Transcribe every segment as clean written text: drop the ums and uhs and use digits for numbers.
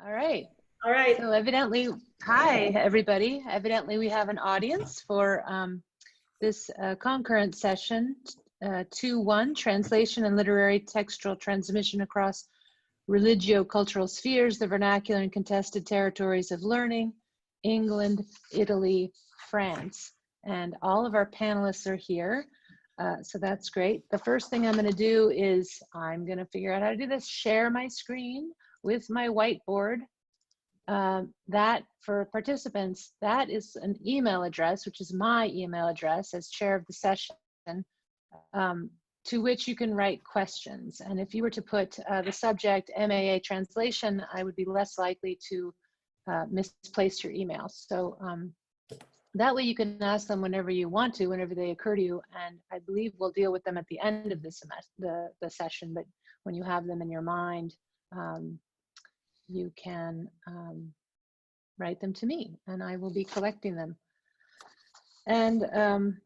All right. All right. So evidently, hi, everybody. Evidently, we have an audience for this concurrent session, II.1, Translation and Literary Textual Transmission Across Religio-Cultural Spheres, the Vernacular and Contested Territories of Learning, England, Italy, France. And all of our panelists are here. So that's great. The first thing I'm going to do is I'm going to figure out how to do this, share my screen with my whiteboard. That for participants, that is an email address, which is my email address as chair of the session, to which you can write questions. And if you were to put the subject MAA translation, I would be less likely to misplace your email. So that way you can ask them whenever you want to, whenever they occur to you. And I believe we'll deal with them at the end of the semester, the session, but when you have them in your mind, you can write them to me and I will be collecting them. And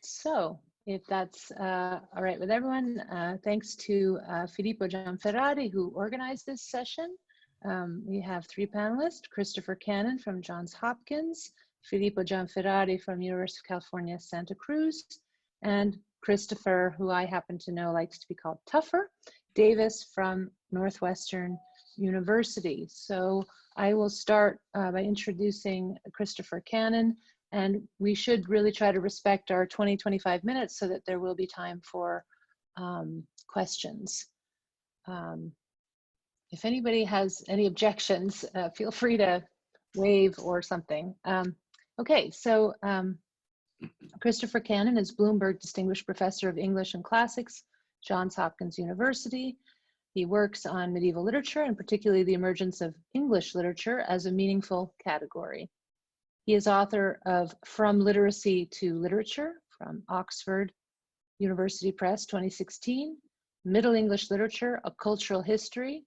so if that's all right with everyone, thanks to Filippo Gianferrari who organized this session. We have three panelists: Christopher Cannon from Johns Hopkins, Filippo Gianferrari from University of California, Santa Cruz, and Christopher, who I happen to know likes to be called Tougher, Davis from Northwestern University. So I will start by introducing Christopher Cannon, and we should really try to respect our 20-25 minutes so that there will be time for questions. If anybody has any objections, feel free to wave or something. Okay, so Christopher Cannon is Bloomberg Distinguished Professor of English and Classics, Johns Hopkins University. He works on medieval literature and particularly the emergence of English literature as a meaningful category. He is author of From Literacy to Literature from Oxford University Press 2016, Middle English Literature, A Cultural History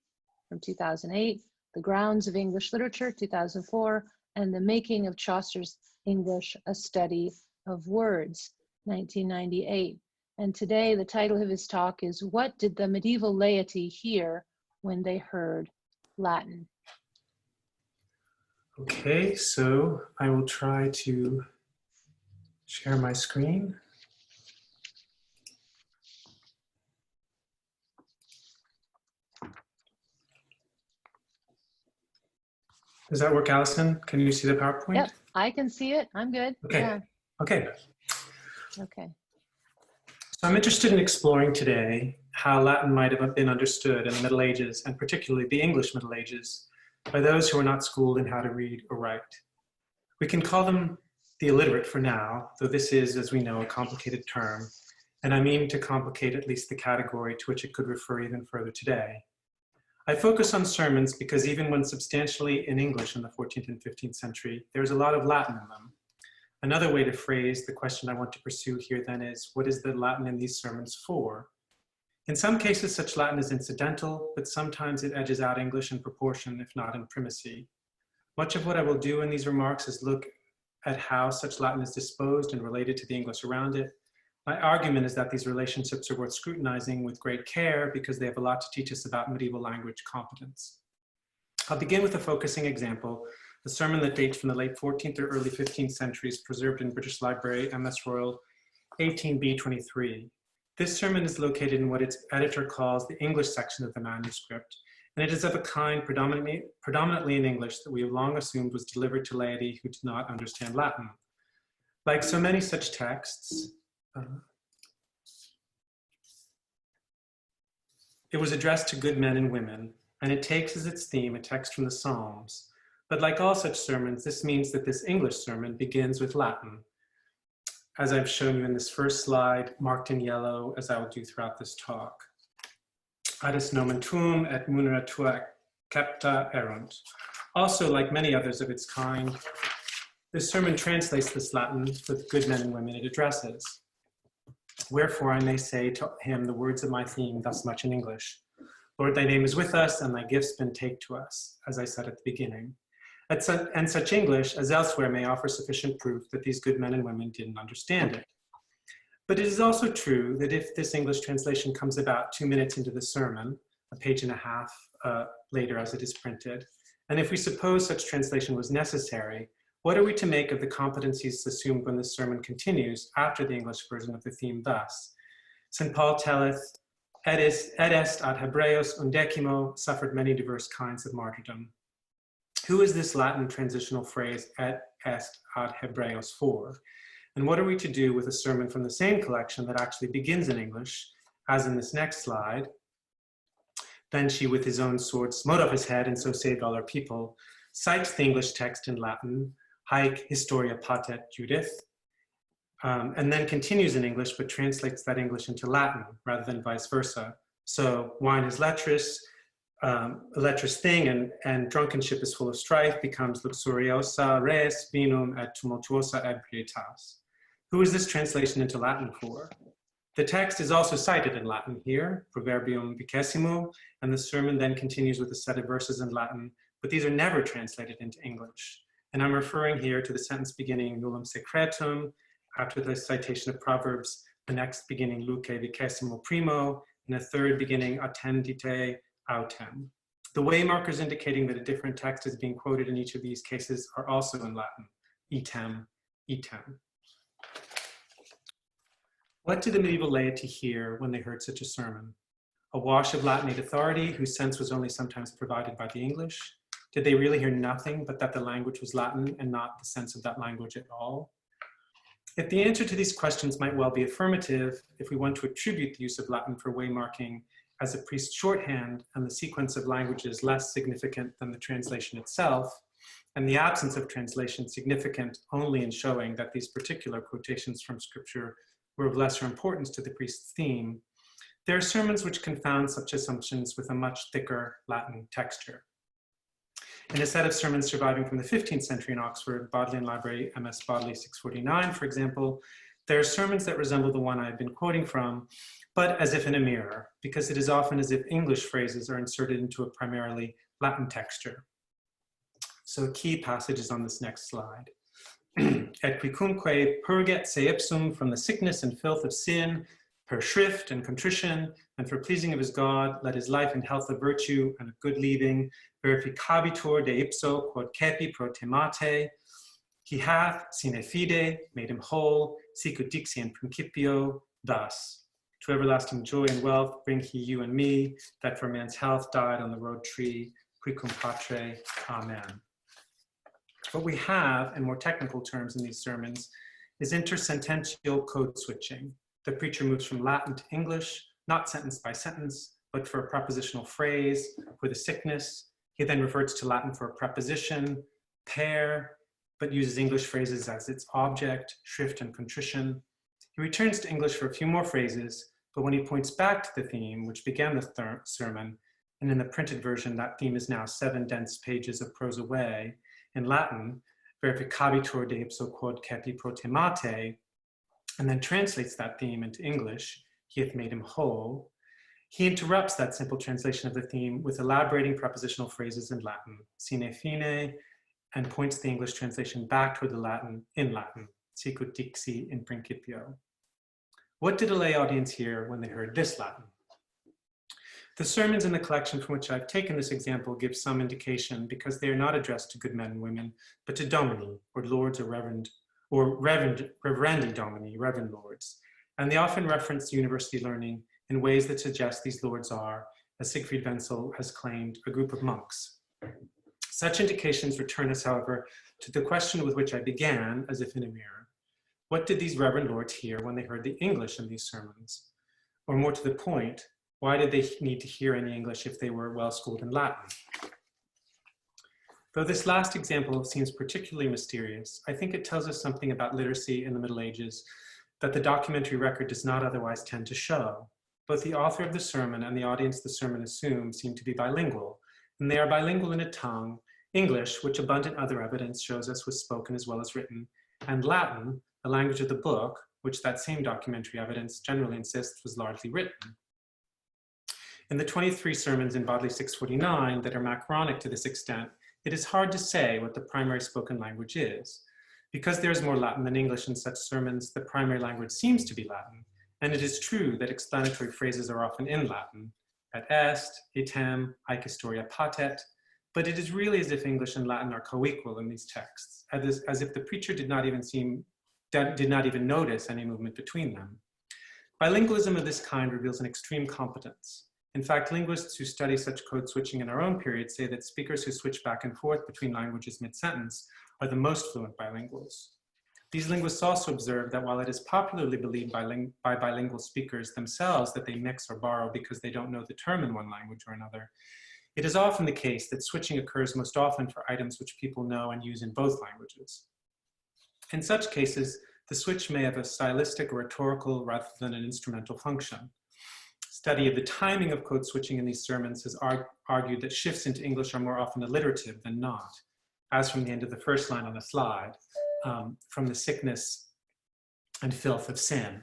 from 2008, The Grounds of English Literature 2004, and The Making of Chaucer's English, A Study of Words 1998. And today the title of his talk is What Did the Medieval Laity Hear When They Heard Latin? Okay, so I will try to share my screen. Does that work, Alison? Can you see the PowerPoint? Yep, I can see it. I'm good. Okay. Yeah. Okay. Okay. So I'm interested in exploring today how Latin might have been understood in the Middle Ages, and particularly the English Middle Ages, by those who were not schooled in how to read or write. We can call them the illiterate for now, though this is, as we know, a complicated term, and I mean to complicate at least the category to which it could refer even further today. I focus on sermons because even when substantially in English in the 14th and 15th century, there's a lot of Latin in them. Another way to phrase the question I want to pursue here then is, what is the Latin in these sermons for? In some cases, such Latin is incidental, but sometimes it edges out English in proportion, if not in primacy. Much of what I will do in these remarks is look at how such Latin is disposed and related to the English around it. My argument is that these relationships are worth scrutinizing with great care because they have a lot to teach us about medieval language competence. I'll begin with a focusing example, a sermon that dates from the late 14th or early 15th centuries, preserved in British Library, MS Royal, 18b-23. This sermon is located in what its editor calls the English section of the manuscript, and it is of a kind predominantly in English that we have long assumed was delivered to laity who did not understand Latin. Like so many such texts, it was addressed to good men and women, and it takes as its theme a text from the Psalms. But like all such sermons, this means that this English sermon begins with Latin, as I've shown you in this first slide, marked in yellow, as I will do throughout this talk. Adis nomen tuum et munera tua capta erunt. Also, like many others of its kind, this sermon translates this Latin for the good men and women it addresses. Wherefore I may say to him the words of my theme thus much in English. Lord, thy name is with us, and thy gifts been take to us, as I said at the beginning. And such English as elsewhere may offer sufficient proof that these good men and women didn't understand it. But it is also true that if this English translation comes about 2 minutes into the sermon, a page and a half later as it is printed, And if we suppose such translation was necessary, what are we to make of the competencies assumed when the sermon continues after the English version of the theme thus? St. Paul telleth, et est ad Hebreos undecimo, suffered many diverse kinds of martyrdom. Who is this Latin transitional phrase, et est ad Hebreos, for? And what are we to do with a sermon from the same collection that actually begins in English, as in this next slide? Then she with his own sword smote off his head and so saved all her people, cites the English text in Latin, haec historia patet Judith, and then continues in English, but translates that English into Latin rather than vice versa. So wine is lecherous, a lecherous thing, and drunkenship is full of strife, becomes luxuriosa res vinum et tumultuosa ebrietas. Who is this translation into Latin for? The text is also cited in Latin here, Proverbium vicesimo, and the sermon then continues with a set of verses in Latin, but these are never translated into English. And I'm referring here to the sentence beginning nullum secretum, after the citation of Proverbs, the next beginning luce vicesimo primo, and a third beginning attendite autem. The way markers indicating that a different text is being quoted in each of these cases are also in Latin, item, item. What did the medieval laity hear when they heard such a sermon? A wash of Latinate authority whose sense was only sometimes provided by the English? Did they really hear nothing but that the language was Latin and not the sense of that language at all? If the answer to these questions might well be affirmative, if we want to attribute the use of Latin for waymarking as a priest shorthand and the sequence of languages less significant than the translation itself, and the absence of translation significant only in showing that these particular quotations from scripture were of lesser importance to the priest's theme, there are sermons which confound such assumptions with a much thicker Latin texture. In a set of sermons surviving from the 15th century in Oxford, Bodleian Library, MS Bodley 649, for example, there are sermons that resemble the one I have been quoting from, but as if in a mirror, because it is often as if English phrases are inserted into a primarily Latin texture. So a key passage is on this next slide. Et quicumque purget se ipsum from the sickness and filth of sin, per shrift and contrition, and for pleasing of his God, let his life and health of virtue and of good leaving, verificabitur de ipso quod cepi pro temate, he hath, sine fide, made him whole, sicut dixi in principio, thus. To everlasting joy and wealth bring he you and me, that for man's health died on the road tree, quicum patre, amen. What we have, in more technical terms in these sermons, is intersentential code switching. The preacher moves from Latin to English, not sentence by sentence, but for a prepositional phrase, for the sickness. He then reverts to Latin for a preposition, per, but uses English phrases as its object, shrift and contrition. He returns to English for a few more phrases, but when he points back to the theme, which began the sermon, and in the printed version, that theme is now 7 dense pages of prose away, in Latin, verificabitur de ipso quod cepi pro temate, and then translates that theme into English, he hath made him whole, he interrupts that simple translation of the theme with elaborating prepositional phrases in Latin, sine fine, and points the English translation back toward the Latin in Latin, sicut dixi in principio. What did a lay audience hear when they heard this Latin? The sermons in the collection from which I've taken this example give some indication because they are not addressed to good men and women, but to domini, or lords or reverendi domini, reverend lords. And they often reference university learning in ways that suggest these lords are, as Siegfried Wenzel has claimed, a group of monks. Such indications return us, however, to the question with which I began, as if in a mirror. What did these reverend lords hear when they heard the English in these sermons? Or more to the point, why did they need to hear any English if they were well-schooled in Latin? Though this last example seems particularly mysterious, I think it tells us something about literacy in the Middle Ages that the documentary record does not otherwise tend to show. Both the author of the sermon and the audience the sermon assumes seem to be bilingual, and they are bilingual in a tongue, English, which abundant other evidence shows us was spoken as well as written, and Latin, the language of the book, which that same documentary evidence generally insists was largely written. In the 23 sermons in Bodley 649 that are macronic to this extent, it is hard to say what the primary spoken language is. Because there is more Latin than English in such sermons, the primary language seems to be Latin, and it is true that explanatory phrases are often in Latin, et est, item, haec historia patet, But it is really as if English and Latin are co-equal in these texts, as if the preacher did not even notice any movement between them. Bilingualism of this kind reveals an extreme competence. In fact, linguists who study such code switching in our own period say that speakers who switch back and forth between languages mid-sentence are the most fluent bilinguals. These linguists also observe that while it is popularly believed by bilingual speakers themselves that they mix or borrow because they don't know the term in one language or another, it is often the case that switching occurs most often for items which people know and use in both languages. In such cases, the switch may have a stylistic or rhetorical rather than an instrumental function. Study of the timing of code switching in these sermons has argued that shifts into English are more often alliterative than not, as from the end of the first line on the slide, from the sickness and filth of sin.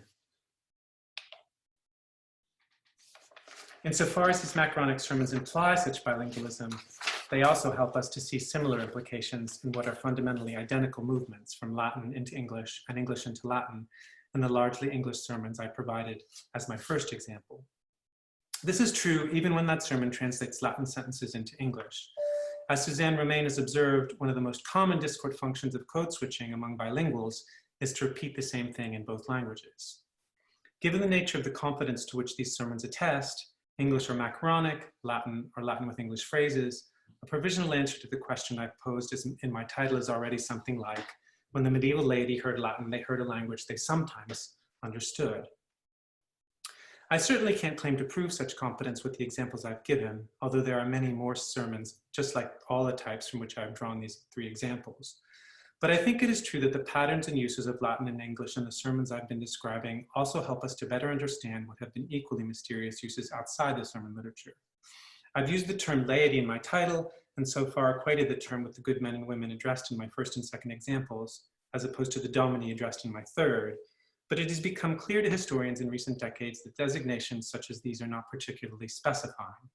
Insofar as these macaronic sermons imply such bilingualism, they also help us to see similar implications in what are fundamentally identical movements from Latin into English and English into Latin in the largely English sermons I provided as my first example. This is true even when that sermon translates Latin sentences into English. As Suzanne Romain has observed, one of the most common discord functions of code switching among bilinguals is to repeat the same thing in both languages. Given the nature of the confidence to which these sermons attest, English or macaronic, Latin or Latin with English phrases, a provisional answer to the question I've posed in my title is already something like, when the medieval laity heard Latin, they heard a language they sometimes understood. I certainly can't claim to prove such competence with the examples I've given, although there are many more sermons, just like all the types from which I've drawn these three examples. But I think it is true that the patterns and uses of Latin and English in the sermons I've been describing also help us to better understand what have been equally mysterious uses outside the sermon literature. I've used the term laity in my title, and so far equated the term with the good men and women addressed in my first and second examples, as opposed to the domini addressed in my third. But it has become clear to historians in recent decades that designations such as these are not particularly specifying.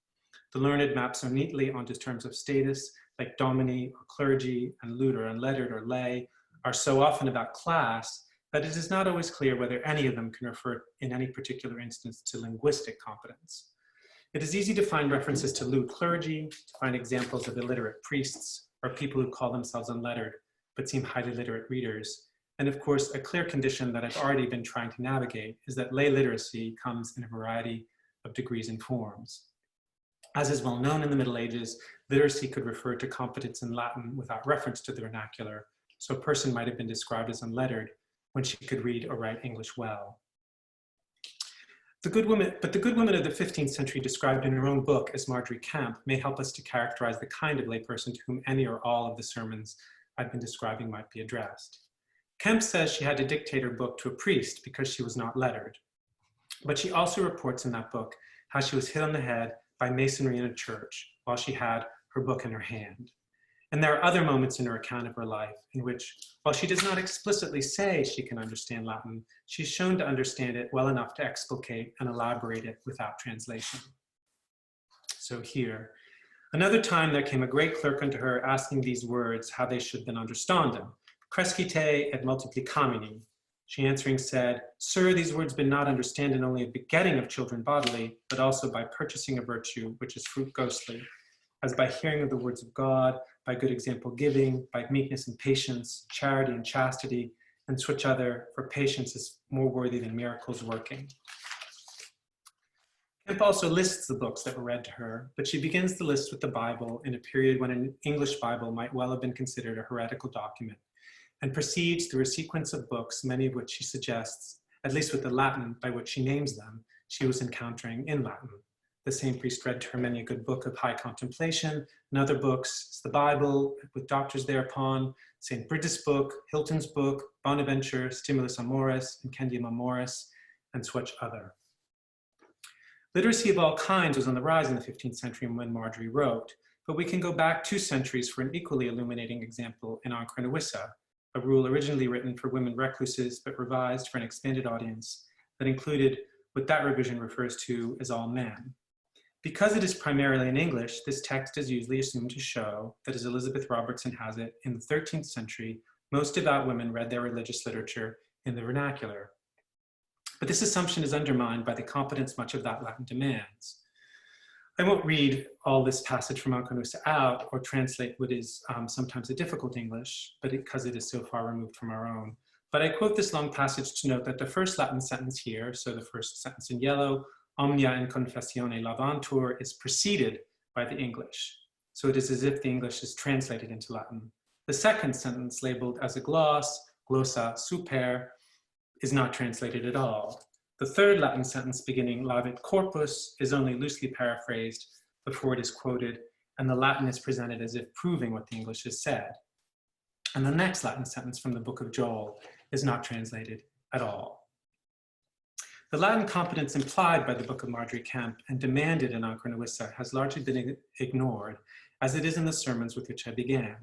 The learned map so neatly onto terms of status, like domini or clergy, and lute or unlettered or lay, are so often about class that it is not always clear whether any of them can refer in any particular instance to linguistic competence. It is easy to find references to lewd clergy, to find examples of illiterate priests, or people who call themselves unlettered, but seem highly literate readers. And of course, a clear condition that I've already been trying to navigate is that lay literacy comes in a variety of degrees and forms. As is well known in the Middle Ages, literacy could refer to competence in Latin without reference to the vernacular, so a person might have been described as unlettered when she could read or write English well. The good woman of the 15th century, described in her own book as Marjorie Kemp, may help us to characterize the kind of layperson to whom any or all of the sermons I've been describing might be addressed. Kemp says she had to dictate her book to a priest because she was not lettered. But she also reports in that book how she was hit on the head by masonry in a church while she had her book in her hand. And there are other moments in her account of her life in which, while she does not explicitly say she can understand Latin, she's shown to understand it well enough to explicate and elaborate it without translation. So here, another time there came a great clerk unto her asking these words, how they should then understandem. Crescite et multiplicamini. She answering said, Sir, these words been not understanding only of begetting of children bodily, but also by purchasing a virtue, which is fruit ghostly, as by hearing of the words of God, by good example giving, by meekness and patience, charity and chastity, and switch other, for patience is more worthy than miracles working. Kemp also lists the books that were read to her, but she begins the list with the Bible in a period when an English Bible might well have been considered a heretical document, and proceeds through a sequence of books, many of which she suggests, at least with the Latin by which she names them, she was encountering in Latin. The same priest read to her many a good book of high contemplation, and other books, the Bible with doctors thereupon, St. Bridget's book, Hilton's book, Bonaventure, Stimulus Amoris, Incendium Amoris, and such other. Literacy of all kinds was on the rise in the 15th century when Marjorie wrote, but we can go back 2 centuries for an equally illuminating example in Ancrenawissa, a rule originally written for women recluses, but revised for an expanded audience that included what that revision refers to as all men. Because it is primarily in English, this text is usually assumed to show that, as Elizabeth Robertson has it, in the 13th century, most devout women read their religious literature in the vernacular. But this assumption is undermined by the competence much of that Latin demands. I won't read all this passage from Anconusa out or translate what is sometimes a difficult English, but because it is so far removed from our own. But I quote this long passage to note that the first Latin sentence here, so the first sentence in yellow, omnia in confessione labantur, is preceded by the English. So it is as if the English is translated into Latin. The second sentence, labeled as a gloss, glossa super, is not translated at all. The third Latin sentence beginning lavit corpus is only loosely paraphrased before it is quoted, and the Latin is presented as if proving what the English has said. And the next Latin sentence from the book of Joel is not translated at all. The Latin competence implied by the book of Marjorie Kemp and demanded in Anconusa has largely been ignored, as it is in the sermons with which I began.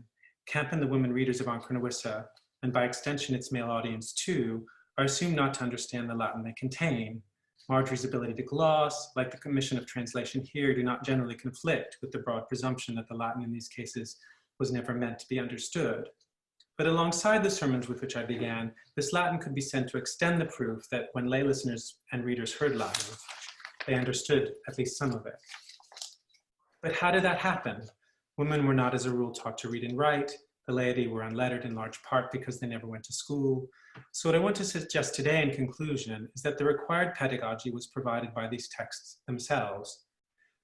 Kemp and the women readers of Anconusa, and by extension its male audience too, are assumed not to understand the Latin they contain. Marjorie's ability to gloss, like the commission of translation here, do not generally conflict with the broad presumption that the Latin in these cases was never meant to be understood. But alongside the sermons with which I began, this Latin could be said to extend the proof that when lay listeners and readers heard Latin, they understood at least some of it. But how did that happen? Women were not as a rule taught to read and write. The laity were unlettered in large part because they never went to school. So what I want to suggest today in conclusion is that the required pedagogy was provided by these texts themselves.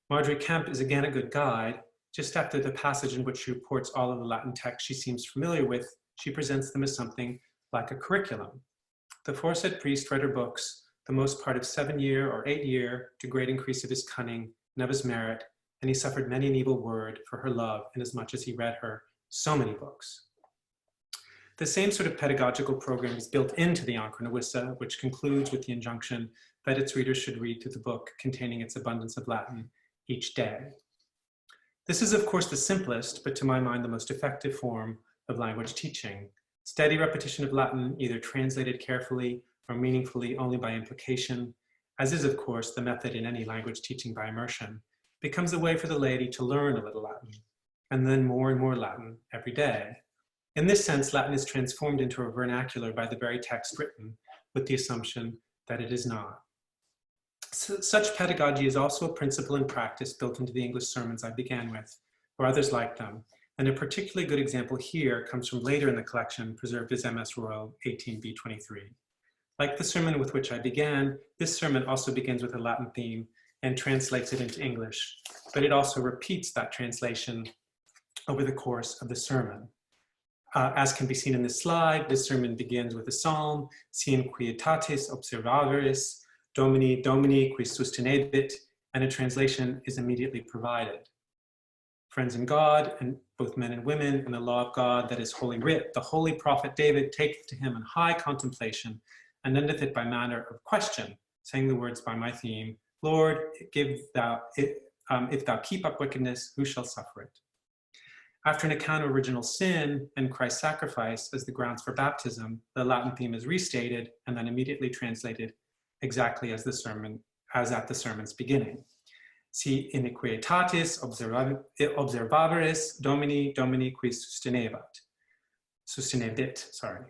Marjorie Kemp is again a good guide. Just after the passage in which she reports all of the Latin texts she seems familiar with, she presents them as something like a curriculum. The aforesaid priest read her books, the most part of 7-year or 8-year, to great increase of his cunning and of his merit, and he suffered many an evil word for her love, inasmuch as he read her so many books. The same sort of pedagogical program is built into the Anconusa, which concludes with the injunction that its readers should read through the book containing its abundance of Latin each day. This is, of course, the simplest, but to my mind, the most effective form of language teaching. Steady repetition of Latin, either translated carefully or meaningfully only by implication, as is, of course, the method in any language teaching by immersion, becomes a way for the laity to learn a little Latin, and then more and more Latin every day. In this sense, Latin is transformed into a vernacular by the very text written, with the assumption that it is not. Such pedagogy is also a principle and practice built into the English sermons I began with, or others like them, and a particularly good example here comes from later in the collection, preserved as MS Royal 18b23. Like the sermon with which I began, this sermon also begins with a Latin theme and translates it into English, but it also repeats that translation over the course of the sermon. As can be seen in this slide, this sermon begins with a psalm, Si in quietatis observaveris, Domini, Domini, qui sustenebit, and a translation is immediately provided. Friends in God, and both men and women, in the law of God, that is Holy Writ, the holy prophet David taketh to him in high contemplation, and endeth it by manner of question, saying the words by my theme, Lord, if thou keep up wickedness, who shall suffer it? After an account of original sin and Christ's sacrifice as the grounds for baptism, the Latin theme is restated and then immediately translated exactly as at the sermon's beginning. Si iniquitatis observaveris Domini, Domini qui sustenebit.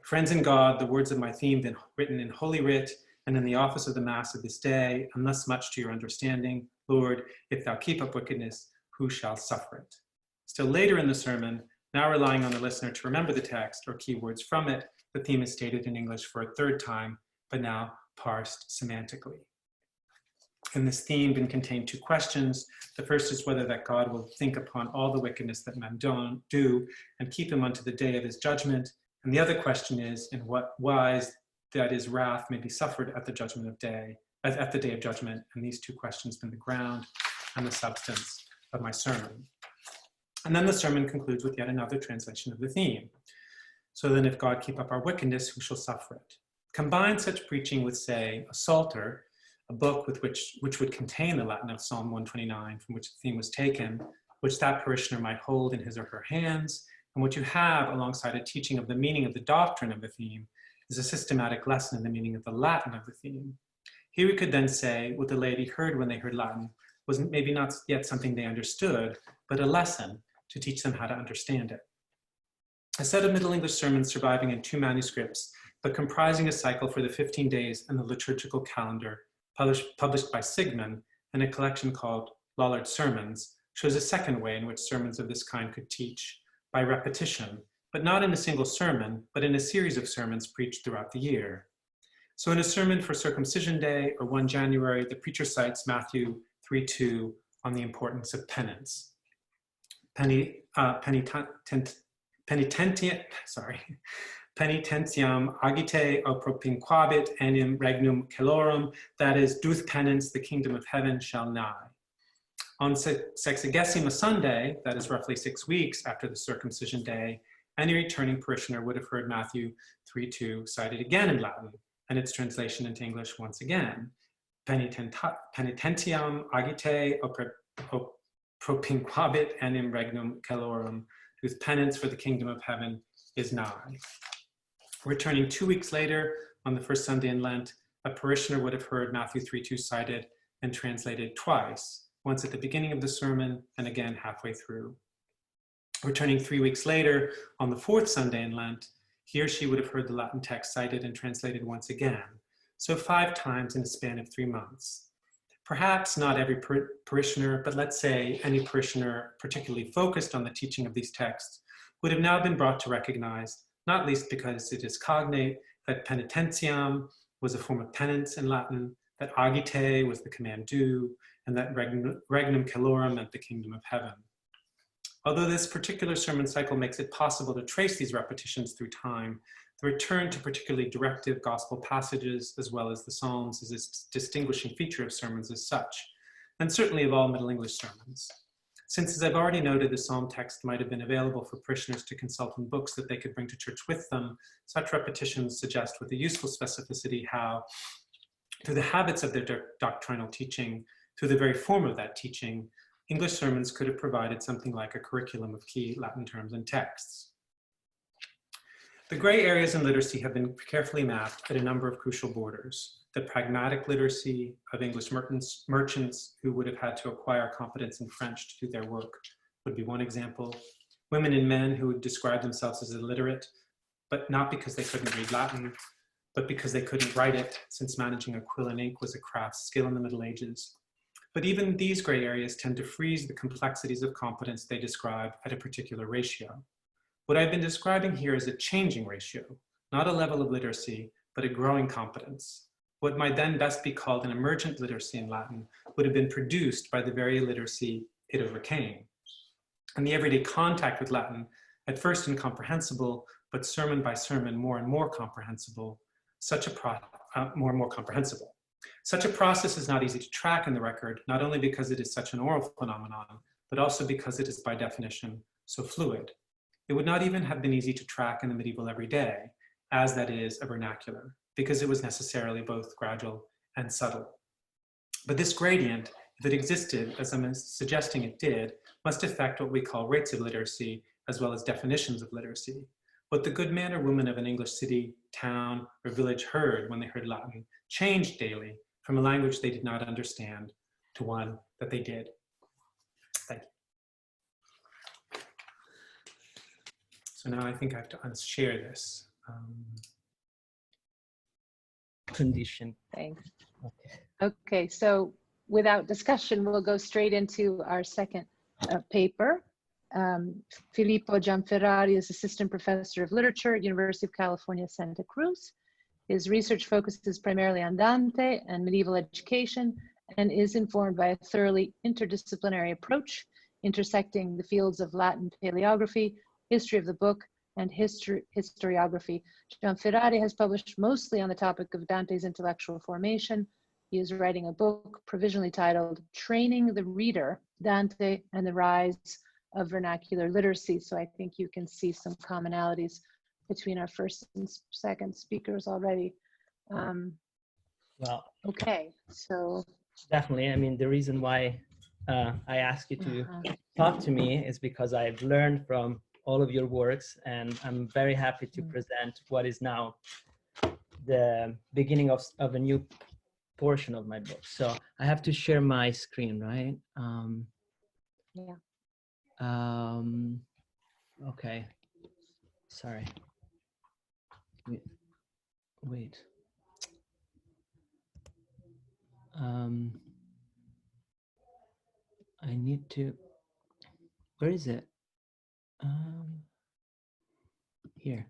Friends in God, the words of my theme been written in Holy Writ and in the office of the Mass of this day, and thus much to your understanding, Lord, if thou keep up wickedness, who shall suffer it? Still later in the sermon, now relying on the listener to remember the text or key words from it, the theme is stated in English for a third time, but now parsed semantically. In this theme can contain two questions. The first is whether that God will think upon all the wickedness that men don't do and keep him unto the day of his judgment. And the other question is in what wise that his wrath may be suffered at the at the day of judgment. And these two questions been the ground and the substance of my sermon. And then the sermon concludes with yet another translation of the theme. So then if God keep up our wickedness, who shall suffer it? Combine such preaching with, say, a Psalter, a book with which would contain the Latin of Psalm 129 from which the theme was taken, which that parishioner might hold in his or her hands, and what you have alongside a teaching of the meaning of the doctrine of the theme is a systematic lesson in the meaning of the Latin of the theme. Here we could then say what the laity heard when they heard Latin was maybe not yet something they understood, but a lesson to teach them how to understand it. A set of Middle English sermons surviving in 2 manuscripts, but comprising a cycle for the 15 days and the liturgical calendar, published by Sigmund in a collection called Lollard's sermons, shows a second way in which sermons of this kind could teach, by repetition, but not in a single sermon, but in a series of sermons preached throughout the year. So in a sermon for Circumcision Day or 1 January, the preacher cites Matthew 3:2 on the importance of penance. Penitentiam agite o propinquabit enim regnum celorum, that is, doth penance, the kingdom of heaven shall nigh. On Sexagesima Sunday, that is roughly 6 weeks after the circumcision day, any returning parishioner would have heard Matthew 3:2 cited again in Latin, and its translation into English once again. Penitentiam agite o propinquabit enim regnum celorum, whose penance for the kingdom of heaven is nigh. Returning 2 weeks later, on the first Sunday in Lent, a parishioner would have heard Matthew 3:2 cited and translated twice, once at the beginning of the sermon and again halfway through. Returning 3 weeks later, on the fourth Sunday in Lent, he or she would have heard the Latin text cited and translated once again, so 5 times in a span of 3 months. Perhaps not every parishioner, but let's say any parishioner particularly focused on the teaching of these texts would have now been brought to recognize, not least because it is cognate, that penitentiam was a form of penance in Latin, that agite was the command do, and that regnum celorum meant the kingdom of heaven. Although this particular sermon cycle makes it possible to trace these repetitions through time, the return to particularly directive gospel passages, as well as the Psalms, is a distinguishing feature of sermons as such, and certainly of all Middle English sermons. Since, as I've already noted, the Psalm text might have been available for parishioners to consult in books that they could bring to church with them, such repetitions suggest with a useful specificity how, through the habits of their doctrinal teaching, through the very form of that teaching, English sermons could have provided something like a curriculum of key Latin terms and texts. The gray areas in literacy have been carefully mapped at a number of crucial borders. The pragmatic literacy of English merchants who would have had to acquire competence in French to do their work would be one example. Women and men who would describe themselves as illiterate, but not because they couldn't read Latin, but because they couldn't write it, since managing a quill and ink was a craft skill in the Middle Ages. But even these gray areas tend to freeze the complexities of competence they describe at a particular ratio. What I've been describing here is a changing ratio, not a level of literacy, but a growing competence. What might then best be called an emergent literacy in Latin would have been produced by the very illiteracy it overcame. And the everyday contact with Latin, at first incomprehensible, but sermon by sermon more and more comprehensible, more and more comprehensible. Such a process is not easy to track in the record, not only because it is such an oral phenomenon, but also because it is by definition so fluid. It would not even have been easy to track in the medieval everyday, as that is a vernacular, because it was necessarily both gradual and subtle. But this gradient, if it existed, as I'm suggesting it did, must affect what we call rates of literacy, as well as definitions of literacy. What the good man or woman of an English city, town, or village heard when they heard Latin changed daily from a language they did not understand to one that they did. Thank you. So now I think I have to unshare this. Condition. Thanks. Okay. Okay, so without discussion, we'll go straight into our second paper. Filippo Gianferrari is Assistant Professor of Literature at University of California, Santa Cruz. His research focuses primarily on Dante and medieval education and is informed by a thoroughly interdisciplinary approach, intersecting the fields of Latin paleography, history of the book, and historiography. Gianferrari has published mostly on the topic of Dante's intellectual formation. He is writing a book provisionally titled Training the Reader, Dante and the Rise of Vernacular Literacy. So I think you can see some commonalities between our first and second speakers already. Well, Okay, so. definitely. I mean, the reason why I asked you to talk to me is because I've learned from all of your works, and I'm very happy to present what is now the beginning of a new portion of my book. So I have to share my screen, right? Yeah. Okay. Sorry. Wait. I need to, where is it? Here.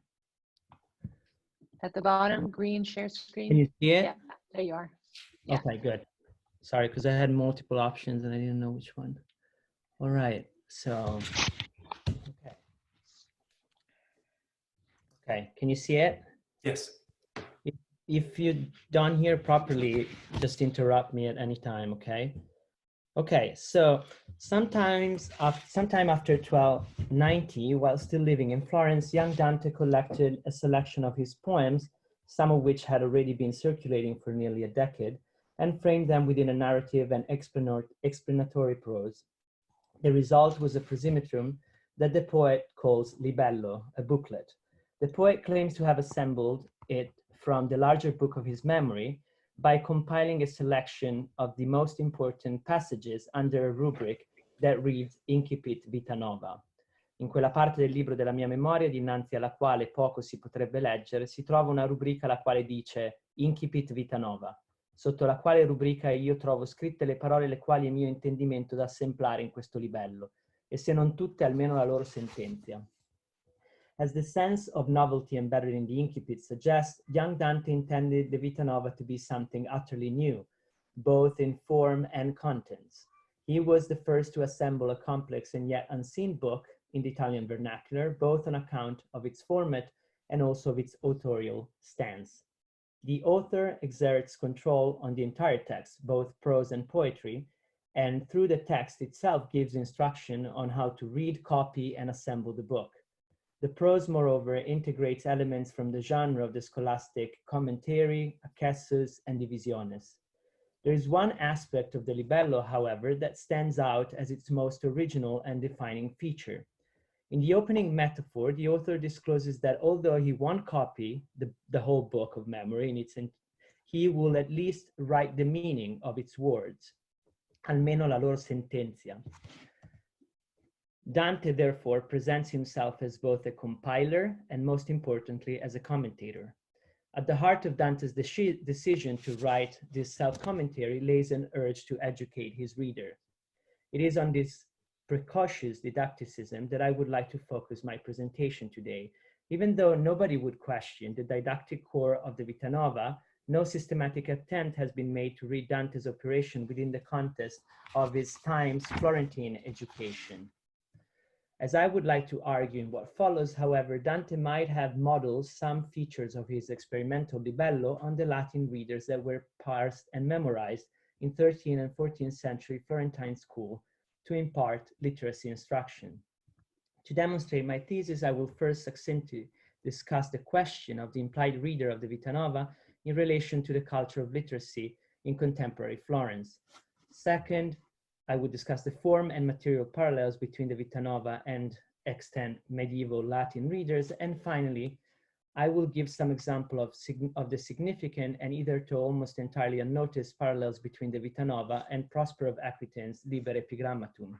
At the bottom, green share screen. Can you see it? Yeah, there you are. Yeah. Okay, good. Sorry, because I had multiple options and I didn't know which one. All right, so, okay. Okay, can you see it? Yes. If you don't hear properly, just interrupt me at any time, okay? Okay, so sometime after 1290, while still living in Florence, young Dante collected a selection of his poems, some of which had already been circulating for nearly a decade, and framed them within a narrative and explanatory prose. The result was a prosimetrum that the poet calls libello, a booklet. The poet claims to have assembled it from the larger book of his memory by compiling a selection of the most important passages under a rubric that reads Incipit Vita Nova. In quella parte del libro della mia memoria, dinanzi alla quale poco si potrebbe leggere, si trova una rubrica la quale dice Incipit Vita Nova, sotto la quale rubrica io trovo scritte le parole le quali è mio intendimento da essemplare in questo libello, e se non tutte almeno la loro sentenzia. As the sense of novelty embedded in the incipit suggests, young Dante intended the Vita Nova to be something utterly new, both in form and contents. He was the first to assemble a complex and yet unseen book in the Italian vernacular, both on account of its format and also of its authorial stance. The author exerts control on the entire text, both prose and poetry, and through the text itself gives instruction on how to read, copy, and assemble the book. The prose, moreover, integrates elements from the genre of the scholastic commentary, accessus, and divisiones. There is one aspect of the libello, however, that stands out as its most original and defining feature. In the opening metaphor, the author discloses that although he won't copy the whole book of memory, he will at least write the meaning of its words, almeno la loro sentenzia. Dante, therefore, presents himself as both a compiler and, most importantly, as a commentator. At the heart of Dante's decision to write this self-commentary lays an urge to educate his reader. It is on this precocious didacticism that I would like to focus my presentation today. Even though nobody would question the didactic core of the Vita Nova, no systematic attempt has been made to read Dante's operation within the context of his time's Florentine education. As I would like to argue in what follows, however, Dante might have modeled some features of his experimental libello on the Latin readers that were parsed and memorized in 13th and 14th century Florentine school to impart literacy instruction. To demonstrate my thesis, I will first succinctly discuss the question of the implied reader of the Vita Nova in relation to the culture of literacy in contemporary Florence. Second, I would discuss the form and material parallels between the Vita Nova and extant medieval Latin readers. And finally, I will give some example of the significant and hitherto almost entirely unnoticed parallels between the Vita Nova and Prosper of Aquitan's Liber Epigrammatum.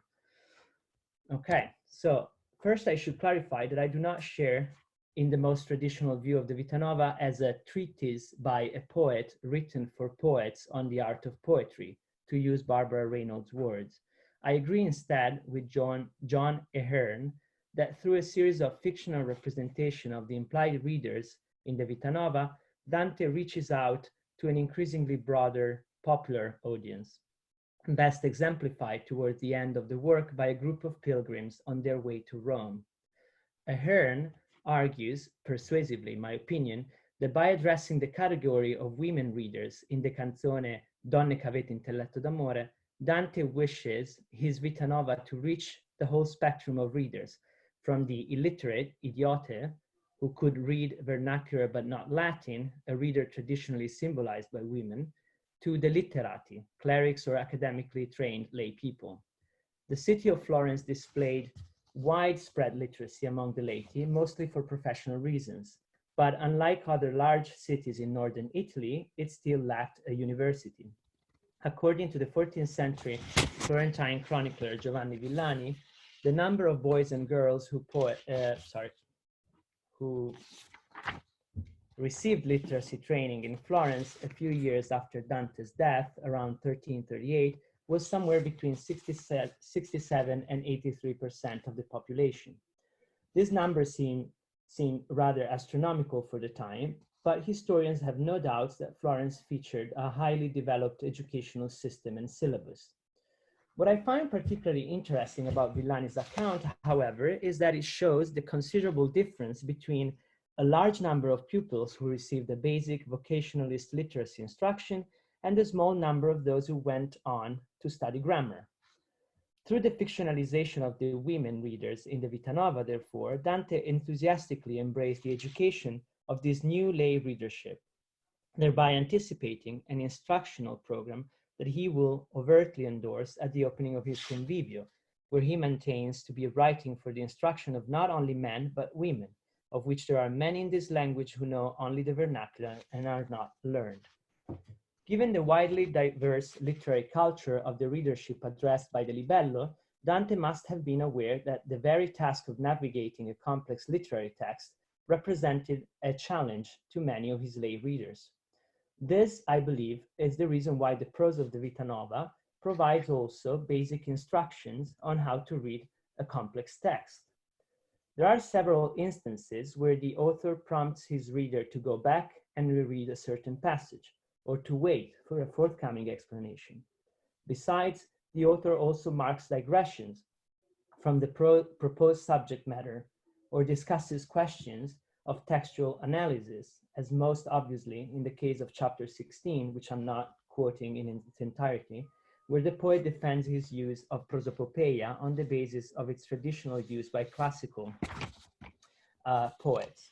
Okay, so first I should clarify that I do not share in the most traditional view of the Vita Nova as a treatise by a poet written for poets on the art of poetry, to use Barbara Reynolds' words. I agree instead with John Ahern that through a series of fictional representation of the implied readers in the Vita Nova, Dante reaches out to an increasingly broader popular audience, best exemplified towards the end of the work by a group of pilgrims on their way to Rome. Ahern argues, persuasively in my opinion, that by addressing the category of women readers in the canzone Donne che avete intelletto d'amore, Dante wishes his Vita Nova to reach the whole spectrum of readers, from the illiterate, idiote, who could read vernacular but not Latin, a reader traditionally symbolized by women, to the literati, clerics or academically trained lay people. The city of Florence displayed widespread literacy among the laity, mostly for professional reasons. But unlike other large cities in northern Italy, it still lacked a university. According to the 14th century Florentine chronicler Giovanni Villani, the number of boys and girls who received literacy training in Florence a few years after Dante's death, around 1338, was somewhere between 67 and 83% of the population. These numbers seem rather astronomical for the time, but historians have no doubts that Florence featured a highly developed educational system and syllabus. What I find particularly interesting about Villani's account, however, is that it shows the considerable difference between a large number of pupils who received a basic vocationalist literacy instruction and a small number of those who went on to study grammar. Through the fictionalization of the women readers in the Vita Nova, therefore, Dante enthusiastically embraced the education of this new lay readership, thereby anticipating an instructional program that he will overtly endorse at the opening of his Convivio, where he maintains to be writing for the instruction of not only men, but women, of which there are many in this language who know only the vernacular and are not learned. Given the widely diverse literary culture of the readership addressed by the libello, Dante must have been aware that the very task of navigating a complex literary text represented a challenge to many of his lay readers. This, I believe, is the reason why the prose of the Vita Nova provides also basic instructions on how to read a complex text. There are several instances where the author prompts his reader to go back and reread a certain passage, or to wait for a forthcoming explanation. Besides, the author also marks digressions from the proposed subject matter, or discusses questions of textual analysis, as most obviously in the case of chapter 16, which I'm not quoting in its entirety, where the poet defends his use of prosopopeia on the basis of its traditional use by classical poets.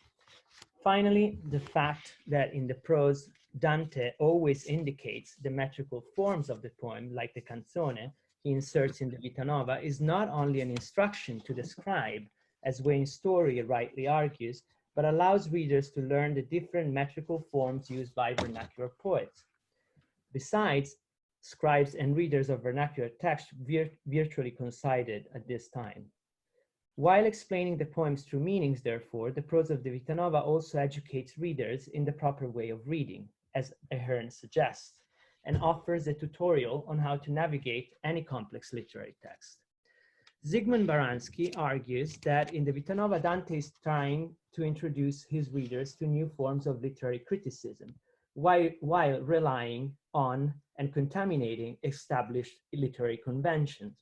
Finally, the fact that in the prose, Dante always indicates the metrical forms of the poem, like the canzone he inserts in the Vita Nova, is not only an instruction to the scribe, as Wayne's story rightly argues, but allows readers to learn the different metrical forms used by vernacular poets. Besides, scribes and readers of vernacular text virtually coincided at this time. While explaining the poem's true meanings, therefore, the prose of the Vita Nova also educates readers in the proper way of reading, as Ahern suggests, and offers a tutorial on how to navigate any complex literary text. Zygmunt Baranski argues that in the Vita Nova, Dante is trying to introduce his readers to new forms of literary criticism, while relying on and contaminating established literary conventions.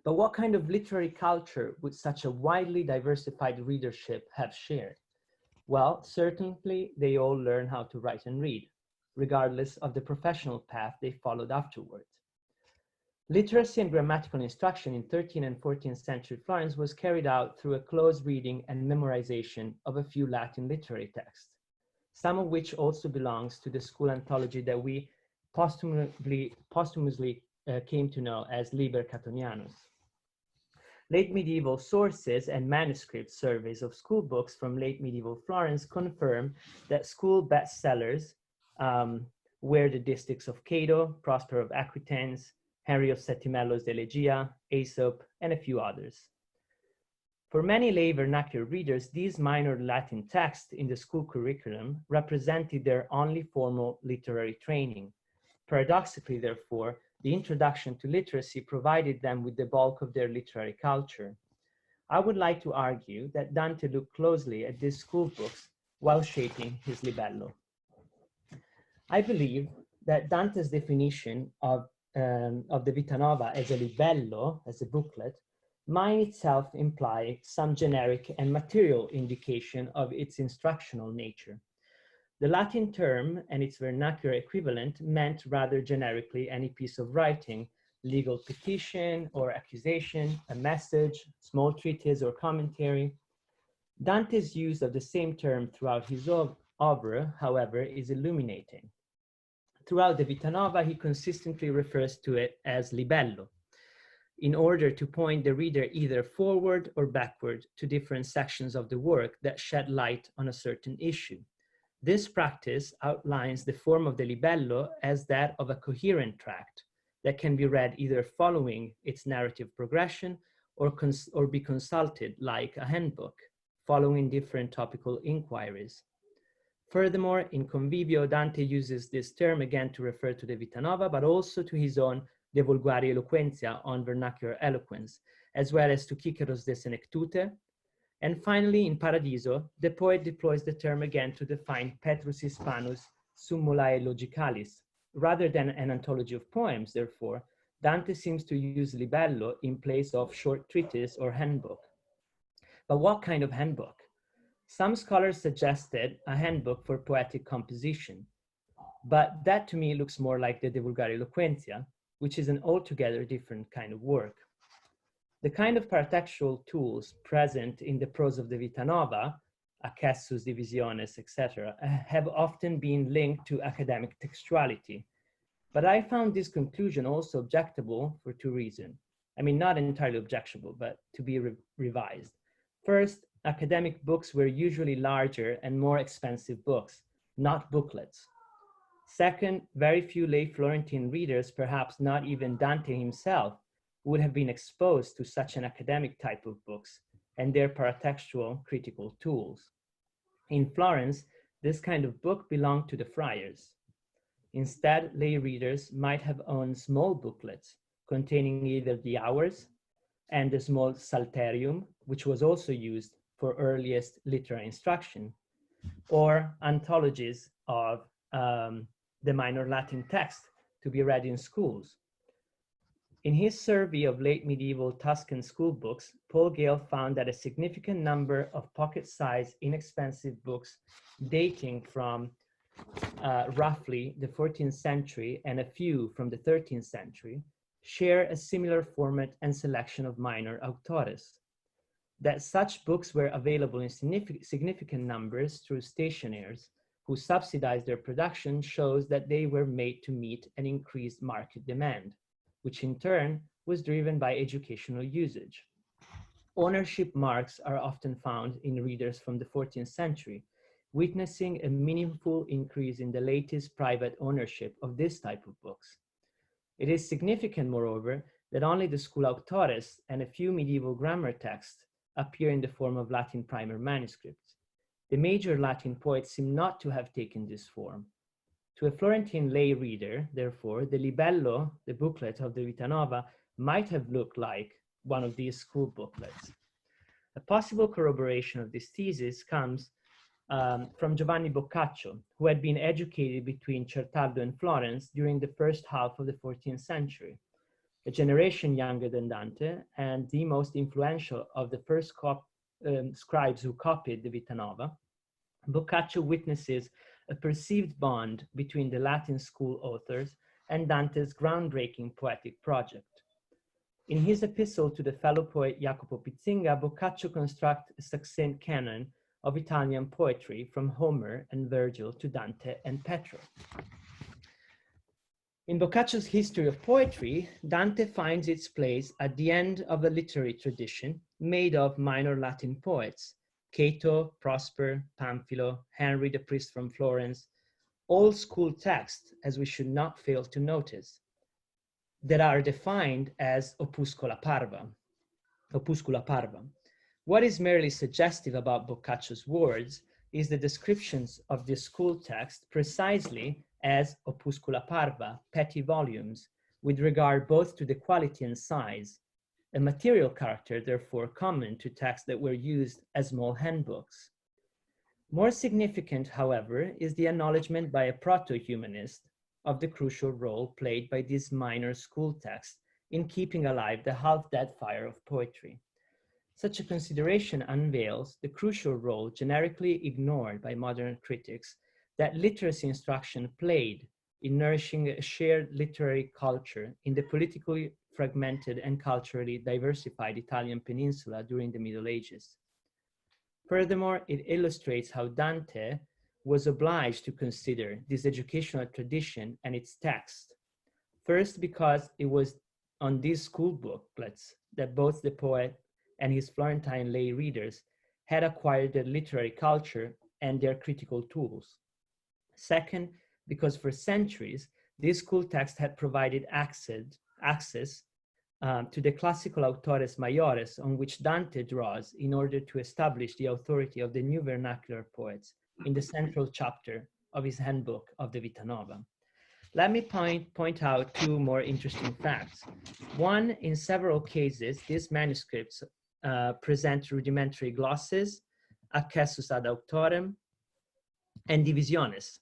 But what kind of literary culture would such a widely diversified readership have shared? Well, certainly they all learn how to write and read, regardless of the professional path they followed afterwards. Literacy and grammatical instruction in 13th and 14th century Florence was carried out through a close reading and memorization of a few Latin literary texts, some of which also belongs to the school anthology that we posthumously came to know as Liber Catonianus. Late medieval sources and manuscript surveys of school books from late medieval Florence confirm that school bestsellers were the distichs of Cato, Prosper of Aquitaine, Henry of Settimello's Elegia, Aesop, and a few others. For many lay vernacular readers, these minor Latin texts in the school curriculum represented their only formal literary training. Paradoxically, therefore, the introduction to literacy provided them with the bulk of their literary culture. I would like to argue that Dante looked closely at these school books while shaping his libello. I believe that Dante's definition of the Vita Nova as a libello, as a booklet, might itself imply some generic and material indication of its instructional nature. The Latin term and its vernacular equivalent meant rather generically any piece of writing, legal petition or accusation, a message, small treatise or commentary. Dante's use of the same term throughout his oeuvre, however, is illuminating. Throughout the Vita Nova, he consistently refers to it as libello, in order to point the reader either forward or backward to different sections of the work that shed light on a certain issue. This practice outlines the form of the libello as that of a coherent tract that can be read either following its narrative progression or be consulted like a handbook, following different topical inquiries. Furthermore, in Convivio, Dante uses this term again to refer to the Vita Nova, but also to his own De Vulgari Eloquentia on vernacular eloquence, as well as to Cicero's De Senectute. And finally, in Paradiso, the poet deploys the term again to define Petrus Hispanus Summulae Logicalis. Rather than an anthology of poems, therefore, Dante seems to use libello in place of short treatise or handbook. But what kind of handbook? Some scholars suggested a handbook for poetic composition, but that to me looks more like the De Vulgari Eloquentia, which is an altogether different kind of work. The kind of paratextual tools present in the prose of the Vita Nova, accessus, divisiones, etc., have often been linked to academic textuality. But I found this conclusion also objectable for two reasons. I mean, not entirely objectionable, but to be revised. First, academic books were usually larger and more expensive books, not booklets. Second, very few lay Florentine readers, perhaps not even Dante himself, would have been exposed to such an academic type of books and their paratextual critical tools. In Florence, this kind of book belonged to the friars. Instead, lay readers might have owned small booklets containing either the hours and the small psalterium, which was also used for earliest literary instruction, or anthologies of the minor Latin text to be read in schools. In his survey of late medieval Tuscan school books, Paul Gale found that a significant number of pocket-sized, inexpensive books dating from roughly the 14th century and a few from the 13th century share a similar format and selection of minor autores. That such books were available in significant numbers through stationers who subsidized their production shows that they were made to meet an increased market demand, which in turn was driven by educational usage. Ownership marks are often found in readers from the 14th century, witnessing a meaningful increase in the latest private ownership of this type of books. It is significant, moreover, that only the school autores and a few medieval grammar texts appear in the form of Latin primer manuscripts. The major Latin poets seem not to have taken this form. To a Florentine lay reader, therefore, the libello, the booklet of the Vita Nova, might have looked like one of these school booklets. A possible corroboration of this thesis comes from Giovanni Boccaccio, who had been educated between Certaldo and Florence during the first half of the 14th century. A generation younger than Dante and the most influential of the first scribes who copied the Vita Nova, Boccaccio witnesses a perceived bond between the Latin school authors and Dante's groundbreaking poetic project. In his epistle to the fellow poet Jacopo Pizinga, Boccaccio constructs a succinct canon of Italian poetry from Homer and Virgil to Dante and Petrarch. In Boccaccio's history of poetry, Dante finds its place at the end of a literary tradition made of minor Latin poets, Cato, Prosper, Pamphilo, Henry the priest from Florence, all school texts, as we should not fail to notice, that are defined as opuscula parva. What is merely suggestive about Boccaccio's words is the descriptions of the school text precisely as opuscula parva, petty volumes, with regard both to the quality and size, a material character therefore common to texts that were used as small handbooks. More significant, however, is the acknowledgement by a proto-humanist of the crucial role played by these minor school texts in keeping alive the half-dead fire of poetry. Such a consideration unveils the crucial role generically ignored by modern critics that literacy instruction played in nourishing a shared literary culture in the politically fragmented and culturally diversified Italian peninsula during the Middle Ages. Furthermore, it illustrates how Dante was obliged to consider this educational tradition and its text. First, because it was on these school booklets that both the poet and his Florentine lay readers had acquired their literary culture and their critical tools. Second, because for centuries, these school texts had provided access to the classical autores maiores on which Dante draws in order to establish the authority of the new vernacular poets in the central chapter of his handbook of the Vita Nova. Let me point out two more interesting facts. One, in several cases, these manuscripts present rudimentary glosses, accessus ad auctorem, and divisiones.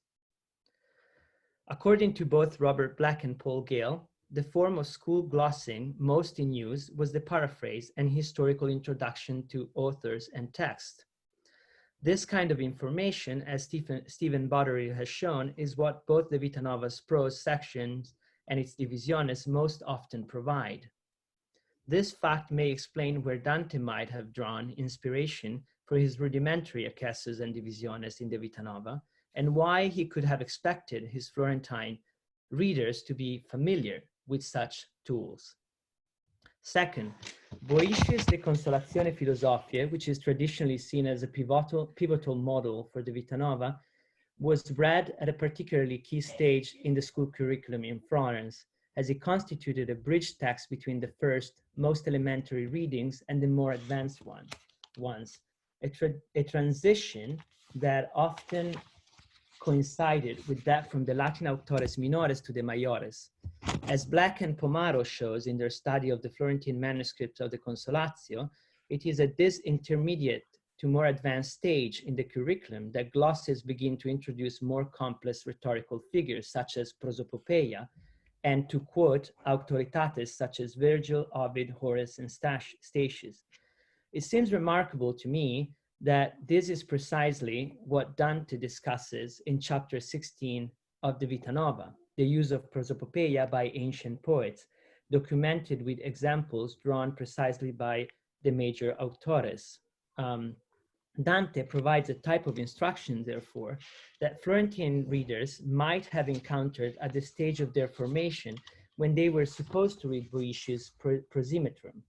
According to both Robert Black and Paul Gale, the form of school glossing most in use was the paraphrase and historical introduction to authors and text. This kind of information, as Stephen Bottery has shown, is what both the Vita Nova's prose sections and its divisiones most often provide. This fact may explain where Dante might have drawn inspiration for his rudimentary accessus and divisiones in the Vita Nova, and why he could have expected his Florentine readers to be familiar with such tools. Second, Boëtius de Consolatione Philosophiae, which is traditionally seen as a pivotal model for the Vita Nova, was read at a particularly key stage in the school curriculum in Florence, as it constituted a bridge text between the first, most elementary readings and the more advanced ones, a transition that often coincided with that from the Latin auctores minores to the maiores. As Black and Pomaro shows in their study of the Florentine manuscripts of the Consolatio, it is at this intermediate to more advanced stage in the curriculum that glosses begin to introduce more complex rhetorical figures such as prosopopeia, and to quote auctoritates such as Virgil, Ovid, Horace, and Statius. It seems remarkable to me that this is precisely what Dante discusses in chapter 16 of the Vita Nova, the use of prosopopeia by ancient poets, documented with examples drawn precisely by the major auctores. Dante provides a type of instruction, therefore, that Florentine readers might have encountered at the stage of their formation when they were supposed to read Boëtius' Prosimetrum.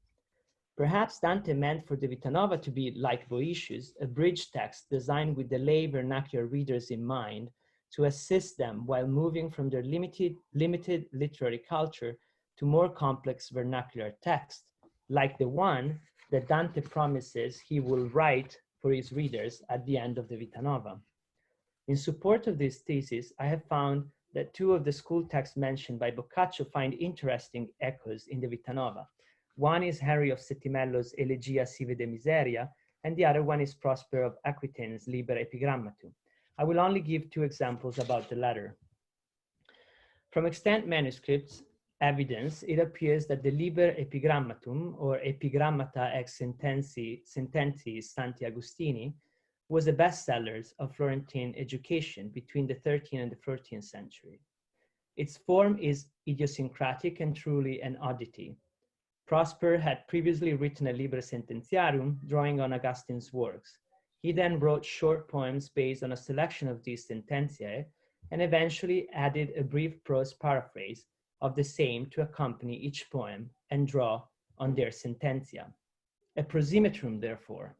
Perhaps Dante meant for the Vita Nova to be, like Boëtius, a bridge text designed with the lay vernacular readers in mind to assist them while moving from their limited literary culture to more complex vernacular text, like the one that Dante promises he will write for his readers at the end of the Vita Nova. In support of this thesis, I have found that two of the school texts mentioned by Boccaccio find interesting echoes in the Vita Nova. One is Henry of Settimello's Elegia Sive de Miseria, and the other one is Prosper of Aquitane's Liber Epigrammatum. I will only give two examples about the latter. From extant manuscripts evidence, it appears that the Liber Epigrammatum, or Epigrammata ex Sententiis Santi Agustini, was a bestseller of Florentine education between the 13th and the 14th century. Its form is idiosyncratic and truly an oddity. Prosper had previously written a Liber Sententiarum drawing on Augustine's works. He then wrote short poems based on a selection of these sententiae and eventually added a brief prose paraphrase of the same to accompany each poem and draw on their sententia. A prosimetrum, therefore,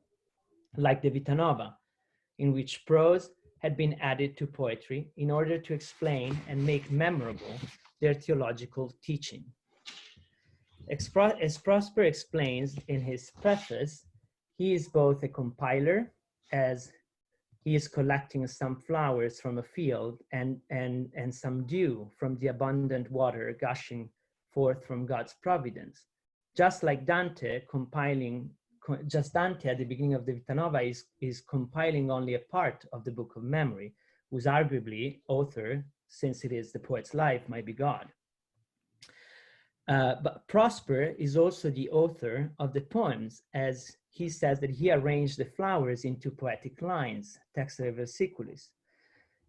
like the Vita Nova, in which prose had been added to poetry in order to explain and make memorable their theological teaching. As Prosper explains in his preface, he is both a compiler, as he is collecting some flowers from a field and some dew from the abundant water gushing forth from God's providence. Just like Dante Dante at the beginning of the Vita Nova is compiling only a part of the Book of Memory, whose arguably author, since it is the poet's life, might be God. But Prosper is also the author of the poems, as he says that he arranged the flowers into poetic lines, textere versiculis.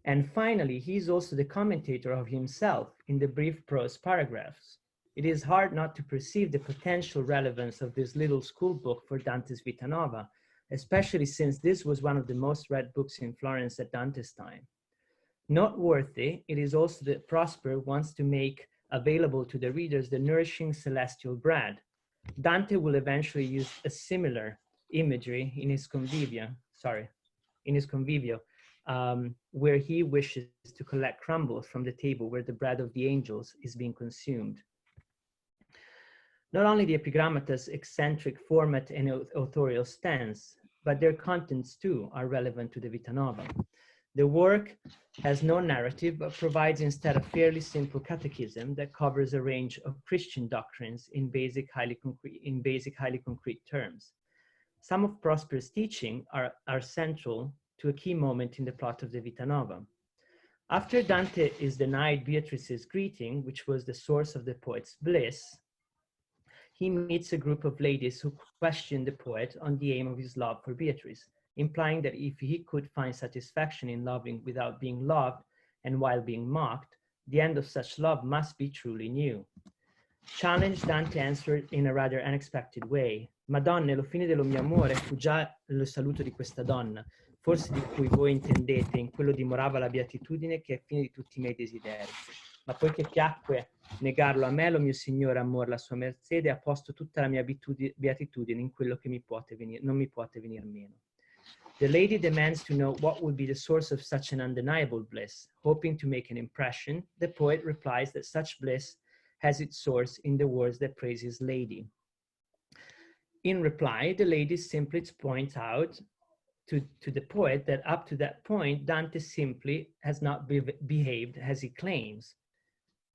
And finally, he's also the commentator of himself in the brief prose paragraphs. It is hard not to perceive the potential relevance of this little school book for Dante's Vita Nova, especially since this was one of the most read books in Florence at Dante's time. Noteworthy, it is also that Prosper wants to make available to the readers the nourishing celestial bread. Dante will eventually use a similar imagery in his Convivio, where he wishes to collect crumbles from the table where the bread of the angels is being consumed. Not only the epigrammata's eccentric format and authorial stance, but their contents too are relevant to the Vita Nova. The work has no narrative, but provides instead a fairly simple catechism that covers a range of Christian doctrines in basic, highly concrete terms. Some of Prosper's teaching are central to a key moment in the plot of the Vita Nova. After Dante is denied Beatrice's greeting, which was the source of the poet's bliss, he meets a group of ladies who question the poet on the aim of his love for Beatrice, implying that if he could find satisfaction in loving without being loved and while being mocked, the end of such love must be truly new. Challenged, Dante answered in a rather unexpected way. Madonne, lo fine dello mio amore fu già lo saluto di questa donna, forse di cui voi intendete, in quello dimorava la beatitudine che è fine di tutti i miei desideri. Ma poiché piacque negarlo a me, lo mio Signore amor, la sua mercede, ha posto tutta la mia beatitudine in quello che non mi può venir meno. The lady demands to know what would be the source of such an undeniable bliss. Hoping to make an impression, the poet replies that such bliss has its source in the words that praise his lady. In reply, the lady simply points out to the poet that up to that point, Dante simply has not behaved as he claims.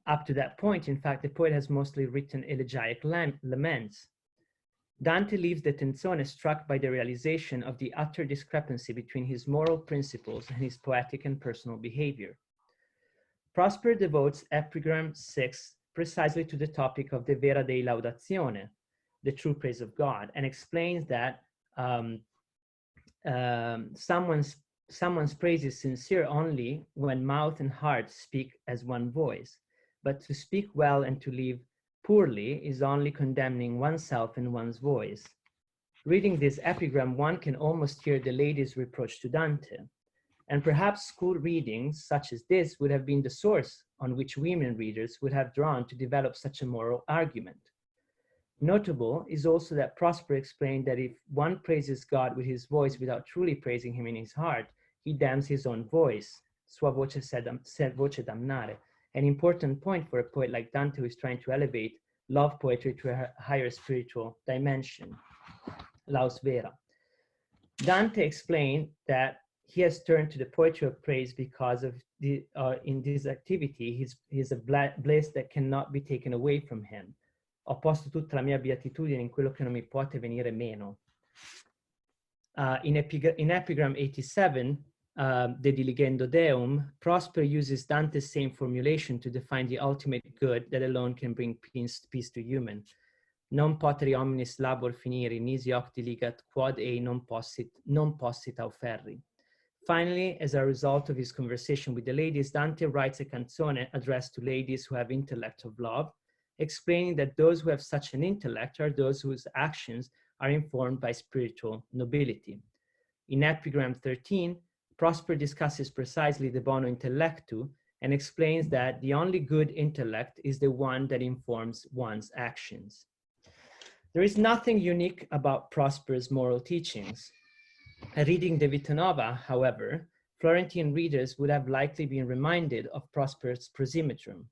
Up to that point, in fact, the poet has mostly written elegiac laments. Dante leaves the Tenzone struck by the realization of the utter discrepancy between his moral principles and his poetic and personal behavior. Prosper devotes epigram 6 precisely to the topic of the vera dei laudazione, the true praise of God, and explains that someone's praise is sincere only when mouth and heart speak as one voice, but to speak well and to live poorly is only condemning oneself and one's voice. Reading this epigram, one can almost hear the lady's reproach to Dante. And perhaps school readings such as this would have been the source on which women readers would have drawn to develop such a moral argument. Notable is also that Prosper explained that if one praises God with his voice without truly praising him in his heart, he damns his own voice, sua voce voce damnare, an important point for a poet like Dante who is trying to elevate love poetry to a higher spiritual dimension, laus vera. Dante explained that he has turned to the poetry of praise because of in this activity, he's a bliss that cannot be taken away from him. Ho posto tutta la mia beatitudine in quello che non mi può venire meno. In epigram 87, De diligendo Deum, Prosper uses Dante's same formulation to define the ultimate good that alone can bring peace to human. Non poteri omnis labor finiri, nisi hoc diligat quod ei non possit auferri. Finally, as a result of his conversation with the ladies, Dante writes a canzone addressed to ladies who have intellect of love, explaining that those who have such an intellect are those whose actions are informed by spiritual nobility. In epigram 13, Prosper discusses precisely the bono intellectu and explains that the only good intellect is the one that informs one's actions. There is nothing unique about Prosper's moral teachings. Reading the Vita Nova, however, Florentine readers would have likely been reminded of Prosper's prosimetrum,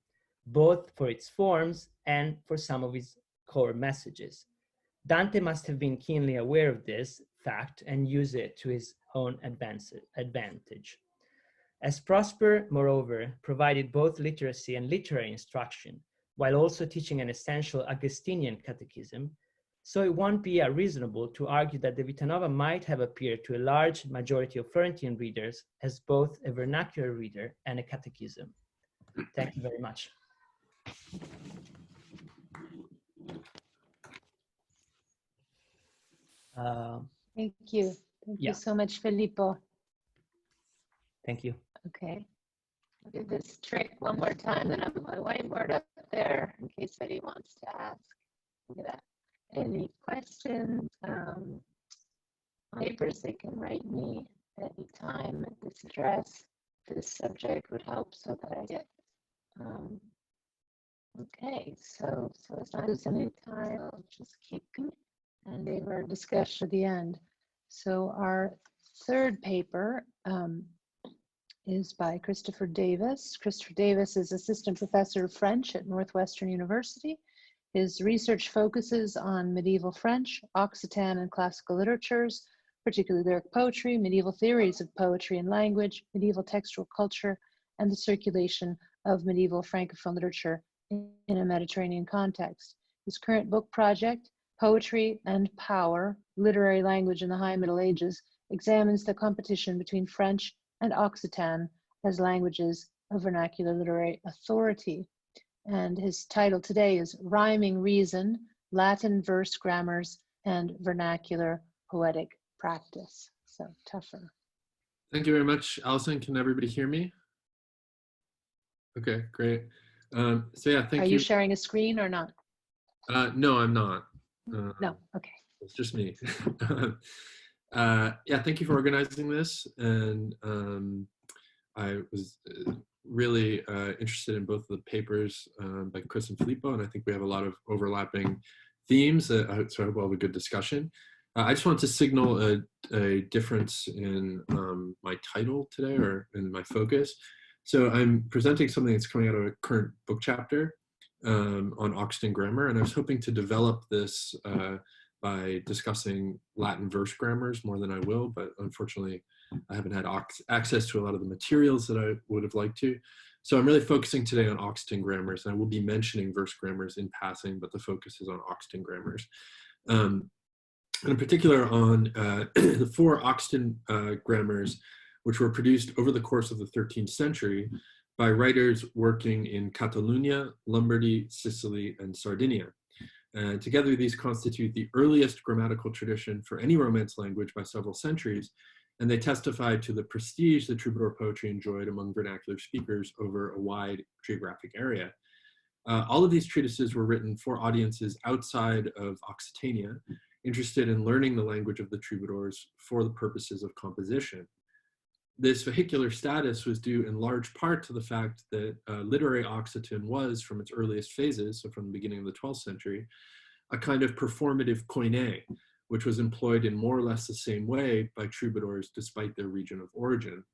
both for its forms and for some of its core messages. Dante must have been keenly aware of this fact and used it to his own advantage. As Prosper, moreover, provided both literacy and literary instruction, while also teaching an essential Augustinian catechism, so it won't be unreasonable to argue that the Vita Nova might have appeared to a large majority of Florentine readers as both a vernacular reader and a catechism. Thank you very much. Thank you. Thank you so much, Filippo. Thank you. Okay. I'll do this trick one more time, then I'll put my whiteboard up there in case anybody wants to ask. Look at that. Any questions, papers, they can write me any time at this address. This subject would help so that I get, okay, so as long as any time, I'll just keep going and leave our discussion at the end. So our third paper is by Christopher Davis. Christopher Davis is Assistant Professor of French at Northwestern University. His research focuses on medieval French, Occitan, and classical literatures, particularly lyric poetry, medieval theories of poetry and language, medieval textual culture, and the circulation of medieval Francophone literature in a Mediterranean context. His current book project, Poetry and Power, Literary Language in the High Middle Ages, examines the competition between French and Occitan as languages of vernacular literary authority. And his title today is Rhyming Reason, Latin Verse Grammars, and Vernacular Poetic Practice. So tougher. Thank you very much, Alison. Can everybody hear me? Okay, great. So yeah, thank you. Are you sharing a screen or not? No, I'm not. No, okay. It's just me. Yeah, thank you for organizing this. And I was really interested in both of the papers by Cruz and Filippo, and I think we have a lot of overlapping themes, so I hope we'll have a good discussion. I just want to signal a difference in my title today, or in my focus. So I'm presenting something that's coming out of a current book chapter on Occitan grammar, and I was hoping to develop this by discussing Latin verse grammars more than I will, but unfortunately I haven't had access to a lot of the materials that I would have liked to. So I'm really focusing today on Occitan grammars, and I will be mentioning verse grammars in passing, but the focus is on Occitan grammars. And in particular on the 4 Occitan grammars, which were produced over the course of the 13th century by writers working in Catalonia, Lombardy, Sicily, and Sardinia. Together, these constitute the earliest grammatical tradition for any Romance language by several centuries, and they testify to the prestige that troubadour poetry enjoyed among vernacular speakers over a wide geographic area. All of these treatises were written for audiences outside of Occitania, interested in learning the language of the troubadours for the purposes of composition. This vehicular status was due in large part to the fact that literary Occitan was, from its earliest phases, so from the beginning of the 12th century, a kind of performative koine, which was employed in more or less the same way by troubadours despite their region of origin.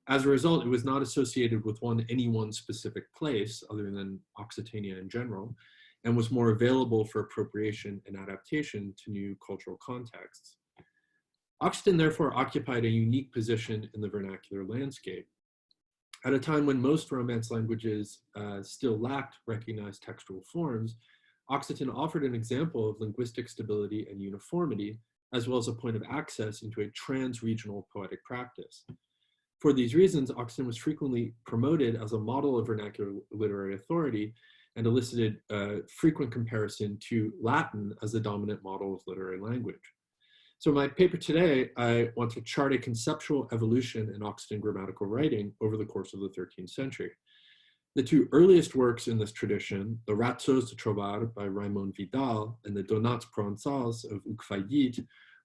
As a result, it was not associated with any one specific place, other than Occitania in general, and was more available for appropriation and adaptation to new cultural contexts. Occitan therefore occupied a unique position in the vernacular landscape. At a time when most Romance languages still lacked recognized textual forms, Occitan offered an example of linguistic stability and uniformity, as well as a point of access into a trans-regional poetic practice. For these reasons, Occitan was frequently promoted as a model of vernacular literary authority and elicited frequent comparison to Latin as the dominant model of literary language. So in my paper today, I want to chart a conceptual evolution in Occitan grammatical writing over the course of the 13th century. The 2 earliest works in this tradition, the Razos de Trobar by Raymond Vidal and the Donats Provençals of Hugues,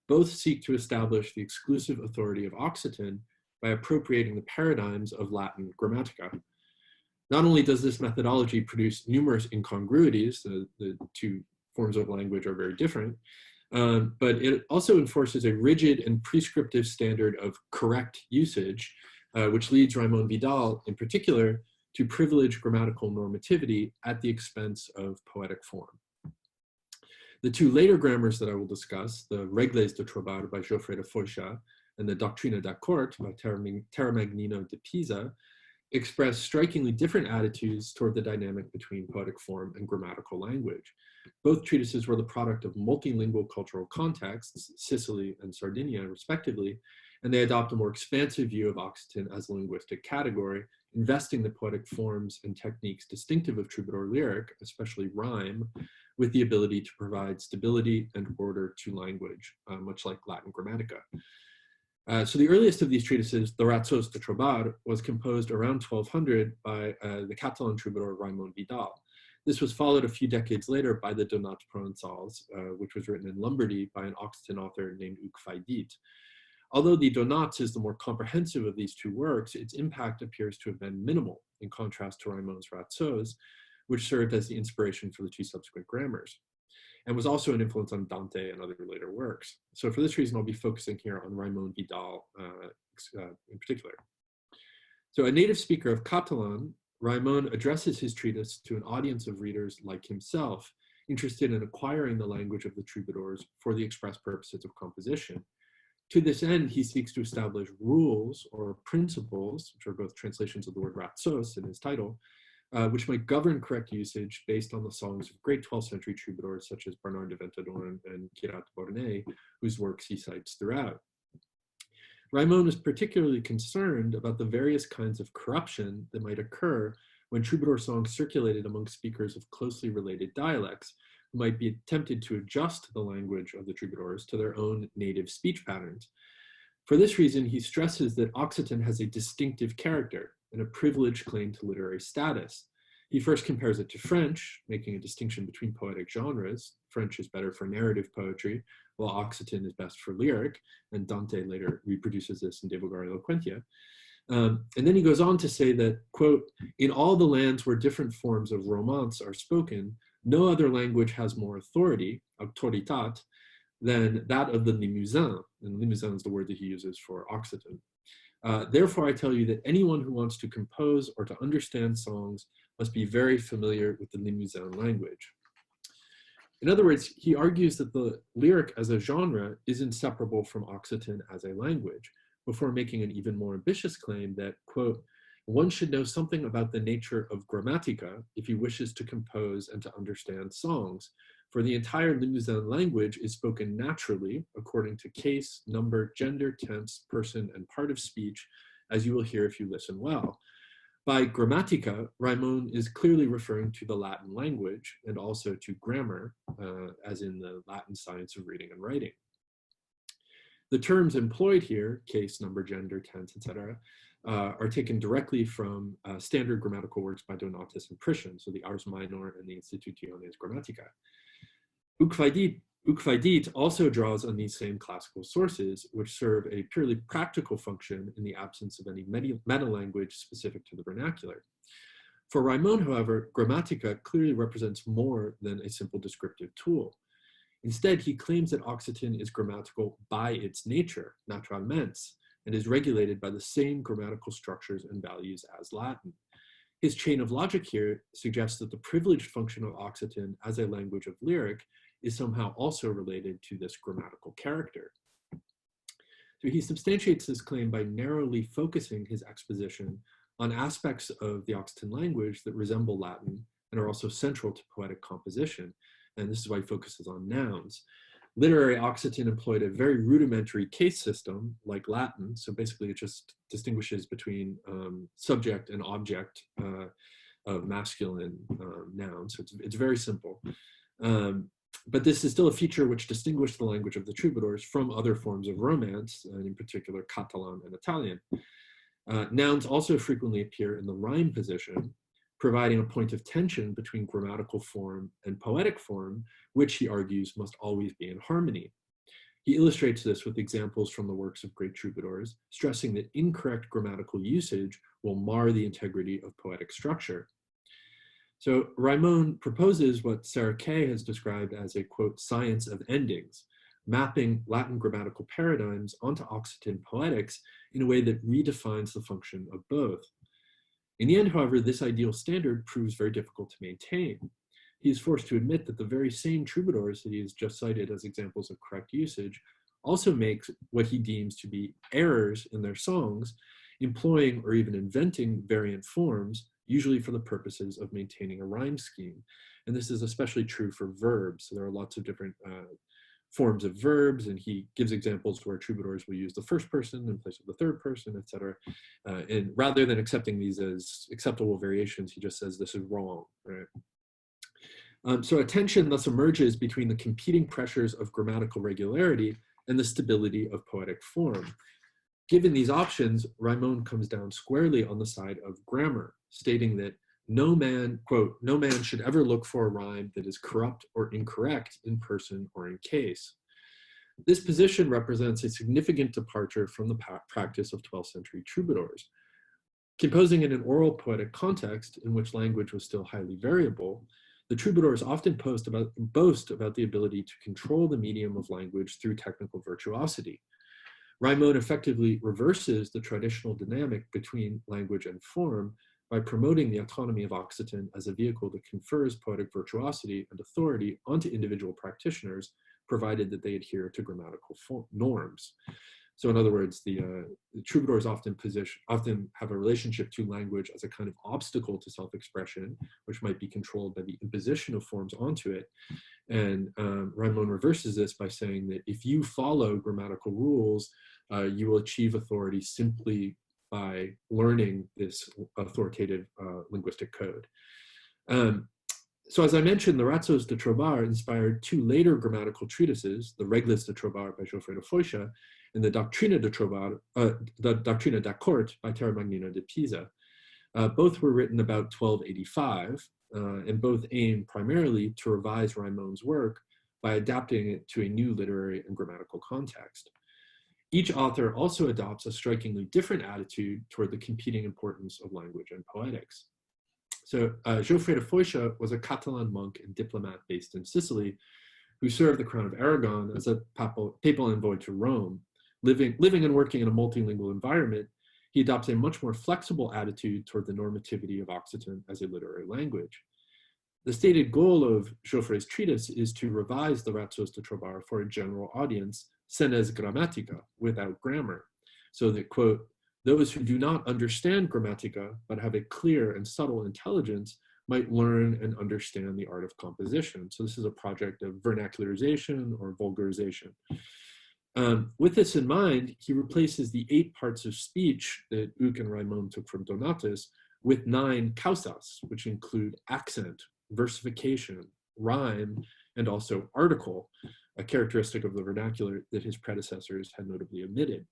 both seek to establish the exclusive authority of Occitan by appropriating the paradigms of Latin grammatica. Not only does this methodology produce numerous incongruities, the 2 forms of language are very different, but it also enforces a rigid and prescriptive standard of correct usage, which leads Raymond Vidal, in particular, to privilege grammatical normativity at the expense of poetic form. The 2 later grammars that I will discuss, the Règles de Trobar by Geoffrey de Foixat and the Doctrina d'Accord by Teramagnino de Pisa, express strikingly different attitudes toward the dynamic between poetic form and grammatical language. Both treatises were the product of multilingual cultural contexts, Sicily and Sardinia respectively, and they adopt a more expansive view of Occitan as a linguistic category, investing the poetic forms and techniques distinctive of troubadour lyric, especially rhyme, with the ability to provide stability and order to language, much like Latin grammatica. So the earliest of these treatises, the Razos de Trobar, was composed around 1200 by the Catalan troubadour Raymond Vidal. This was followed a few decades later by the Donats Provençals, which was written in Lombardy by an Occitan author named Hugues. Although the Donats is the more comprehensive of these 2 works, its impact appears to have been minimal, in contrast to Raymond's Razos, which served as the inspiration for the 2 subsequent grammars, and was also an influence on Dante and other later works. So for this reason, I'll be focusing here on Raymond Vidal in particular. So a native speaker of Catalan, Raymond addresses his treatise to an audience of readers like himself, interested in acquiring the language of the troubadours for the express purposes of composition. To this end, he seeks to establish rules or principles, which are both translations of the word ratsos in his title, which might govern correct usage based on the songs of great 12th century troubadours such as Bernard de Ventadorn and Kirat Bornay, whose works he cites throughout. Raimon is particularly concerned about the various kinds of corruption that might occur when troubadour songs circulated among speakers of closely related dialects, who might be tempted to adjust the language of the troubadours to their own native speech patterns. For this reason, he stresses that Occitan has a distinctive character and a privileged claim to literary status. He first compares it to French, making a distinction between poetic genres. French is better for narrative poetry, while Occitan is best for lyric, and Dante later reproduces this in De Vulgare Eloquentia. And then he goes on to say that, quote, in all the lands where different forms of romance are spoken, no other language has more authority, autoritat, than that of the Limousin. And Limousin is the word that he uses for Occitan. Therefore, I tell you that anyone who wants to compose or to understand songs must be very familiar with the Limousin language. In other words, he argues that the lyric as a genre is inseparable from Occitan as a language, before making an even more ambitious claim that, quote, one should know something about the nature of grammatica if he wishes to compose and to understand songs, for the entire Limousin language is spoken naturally according to case, number, gender, tense, person, and part of speech, as you will hear if you listen well. By grammatica, Raimon is clearly referring to the Latin language and also to grammar, as in the Latin science of reading and writing. The terms employed here, case, number, gender, tense, etc., are taken directly from standard grammatical works by Donatus and Priscian, so the Ars Minor and the Institutiones Grammatica. Ukvaidit also draws on these same classical sources, which serve a purely practical function in the absence of any meta-language specific to the vernacular. For Raimon, however, grammatica clearly represents more than a simple descriptive tool. Instead, he claims that Occitan is grammatical by its nature, naturalmens, and is regulated by the same grammatical structures and values as Latin. His chain of logic here suggests that the privileged function of Occitan as a language of lyric is somehow also related to this grammatical character. So he substantiates this claim by narrowly focusing his exposition on aspects of the Occitan language that resemble Latin and are also central to poetic composition. And this is why he focuses on nouns. Literary Occitan employed a very rudimentary case system like Latin. So basically it just distinguishes between subject and object of masculine nouns. So it's very simple. But this is still a feature which distinguished the language of the troubadours from other forms of romance, and in particular Catalan and Italian. Nouns also frequently appear in the rhyme position, providing a point of tension between grammatical form and poetic form, which he argues must always be in harmony. He illustrates this with examples from the works of great troubadours, stressing that incorrect grammatical usage will mar the integrity of poetic structure. So Raimon proposes what Sarah Kay has described as a, quote, science of endings, mapping Latin grammatical paradigms onto Occitan poetics in a way that redefines the function of both. In the end, however, this ideal standard proves very difficult to maintain. He is forced to admit that the very same troubadours that he has just cited as examples of correct usage also make what he deems to be errors in their songs, employing or even inventing variant forms, usually for the purposes of maintaining a rhyme scheme. And this is especially true for verbs. So there are lots of different forms of verbs, and he gives examples where troubadours will use the first person in place of the third person, etc. And rather than accepting these as acceptable variations, he just says this is wrong, right? So a tension thus emerges between the competing pressures of grammatical regularity and the stability of poetic form. Given these options, Raimon comes down squarely on the side of grammar, stating that no man, quote, no man should ever look for a rhyme that is corrupt or incorrect in person or in case. This position represents a significant departure from the practice of 12th century troubadours. Composing in an oral poetic context in which language was still highly variable, the troubadours often boast about the ability to control the medium of language through technical virtuosity. Raimon effectively reverses the traditional dynamic between language and form by promoting the autonomy of Occitan as a vehicle that confers poetic virtuosity and authority onto individual practitioners, provided that they adhere to grammatical norms. So in other words, the troubadours often have a relationship to language as a kind of obstacle to self-expression, which might be controlled by the imposition of forms onto it. And Raimon reverses this by saying that if you follow grammatical rules, you will achieve authority simply by learning this authoritative linguistic code. So as I mentioned, the Razos de Trobar inspired two later grammatical treatises, the Regles de Trobar by Geoffrey de Foix and the Doctrina de Trobar, the Doctrina d'Accord by Terramagnino de Pisa. Both were written about 1285, and both aim primarily to revise Raimon's work by adapting it to a new literary and grammatical context. Each author also adopts a strikingly different attitude toward the competing importance of language and poetics. So Geoffrey de Foix was a Catalan monk and diplomat based in Sicily who served the crown of Aragon as a papal envoy to Rome. Living and working in a multilingual environment, he adopts a much more flexible attitude toward the normativity of Occitan as a literary language. The stated goal of Geoffrey's treatise is to revise the Razos de Trobar for a general audience, senes grammatica, without grammar, so that, quote, those who do not understand grammatica but have a clear and subtle intelligence might learn and understand the art of composition. So this is a project of vernacularization or vulgarization. With this in mind, he replaces the 8 parts of speech that Hug and Raimon took from Donatus with 9 causas, which include accent, versification, rhyme, and also article, a characteristic of the vernacular that his predecessors had notably omitted.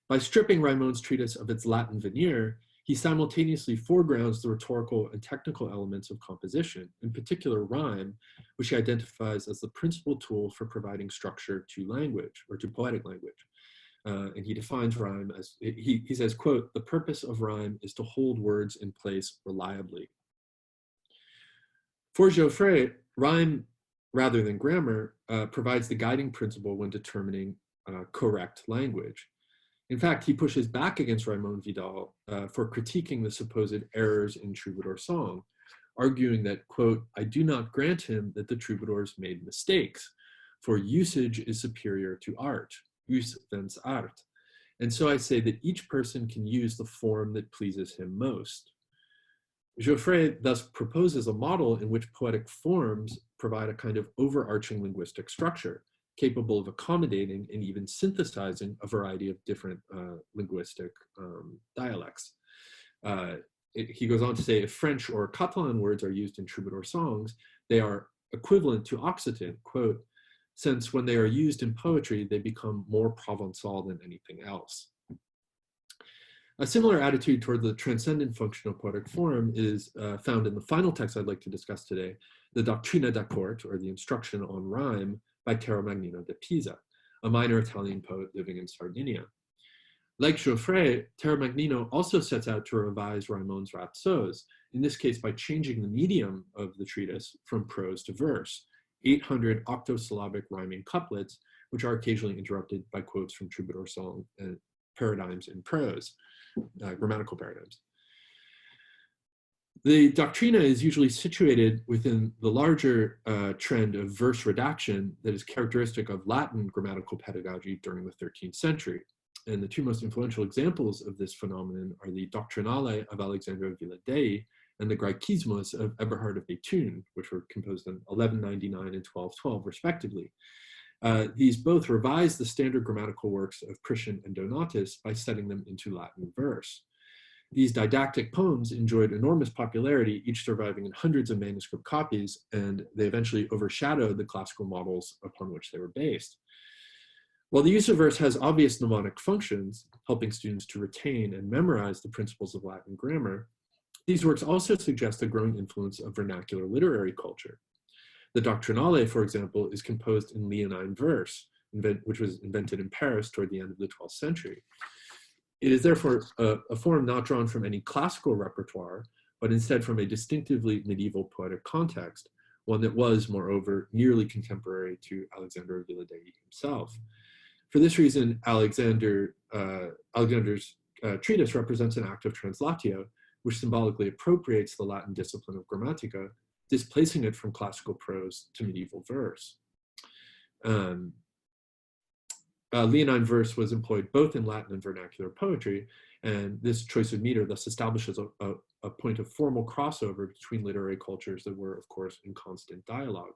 By stripping Raimon's treatise of its Latin veneer, he simultaneously foregrounds the rhetorical and technical elements of composition, in particular rhyme, which he identifies as the principal tool for providing structure to language, or to poetic language. And he defines rhyme as, he says, quote, the purpose of rhyme is to hold words in place reliably. For Geoffrey, rhyme, rather than grammar, provides the guiding principle when determining correct language. In fact, he pushes back against Raimon Vidal for critiquing the supposed errors in troubadour song, arguing that, quote, I do not grant him that the troubadours made mistakes, for usage is superior to art, us vens art. And so I say that each person can use the form that pleases him most. Geoffrey thus proposes a model in which poetic forms provide a kind of overarching linguistic structure, capable of accommodating and even synthesizing a variety of different linguistic dialects. He goes on to say, if French or Catalan words are used in troubadour songs, they are equivalent to Occitan, quote, since when they are used in poetry, they become more Provençal than anything else. A similar attitude toward the transcendent function of poetic form is found in the final text I'd like to discuss today, the Doctrina d'Accord, or the Instruction on Rhyme, by Terramagnino de Pisa, a minor Italian poet living in Sardinia. Like Geoffrey, Terramagnino also sets out to revise Raimon's Razos, in this case by changing the medium of the treatise from prose to verse, 800 octosyllabic rhyming couplets, which are occasionally interrupted by quotes from troubadour song and paradigms in prose, grammatical paradigms. The Doctrina is usually situated within the larger trend of verse redaction that is characteristic of Latin grammatical pedagogy during the 13th century. And the two most influential examples of this phenomenon are the Doctrinale of Alexander Villadei and the Graikismos of Eberhard of Bethune, which were composed in 1199 and 1212, respectively. These both revise the standard grammatical works of Priscian and Donatus by setting them into Latin verse. These didactic poems enjoyed enormous popularity, each surviving in hundreds of manuscript copies, and they eventually overshadowed the classical models upon which they were based. While the use of verse has obvious mnemonic functions, helping students to retain and memorize the principles of Latin grammar, these works also suggest a growing influence of vernacular literary culture. The Doctrinale, for example, is composed in Leonine verse, which was invented in Paris toward the end of the 12th century. It is therefore a form not drawn from any classical repertoire, but instead from a distinctively medieval poetic context, one that was, moreover, nearly contemporary to Alexander of Villadei himself. For this reason, Alexander's treatise represents an act of translatio, which symbolically appropriates the Latin discipline of grammatica, displacing it from classical prose to medieval verse. Leonine verse was employed both in Latin and vernacular poetry, and this choice of meter thus establishes a point of formal crossover between literary cultures that were, of course, in constant dialogue.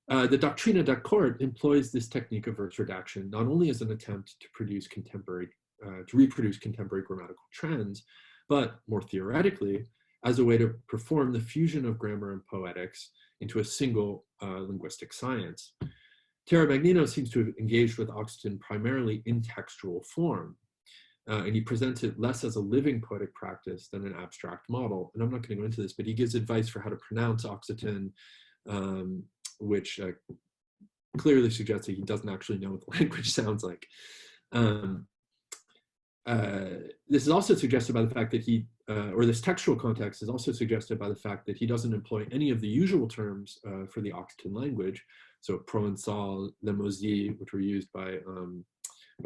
The Doctrina da Corte employs this technique of verse redaction not only as an attempt to reproduce contemporary grammatical trends, but more theoretically, as a way to perform the fusion of grammar and poetics into a single linguistic science. Terramagnino seems to have engaged with Occitan primarily in textual form, and he presents it less as a living poetic practice than an abstract model. And I'm not going to go into this, but he gives advice for how to pronounce Occitan, which clearly suggests that he doesn't actually know what the language sounds like. This is also suggested by the fact that or this textual context is also suggested by the fact that he doesn't employ any of the usual terms for the Occitan language, so Provençal, Limousin, which were used by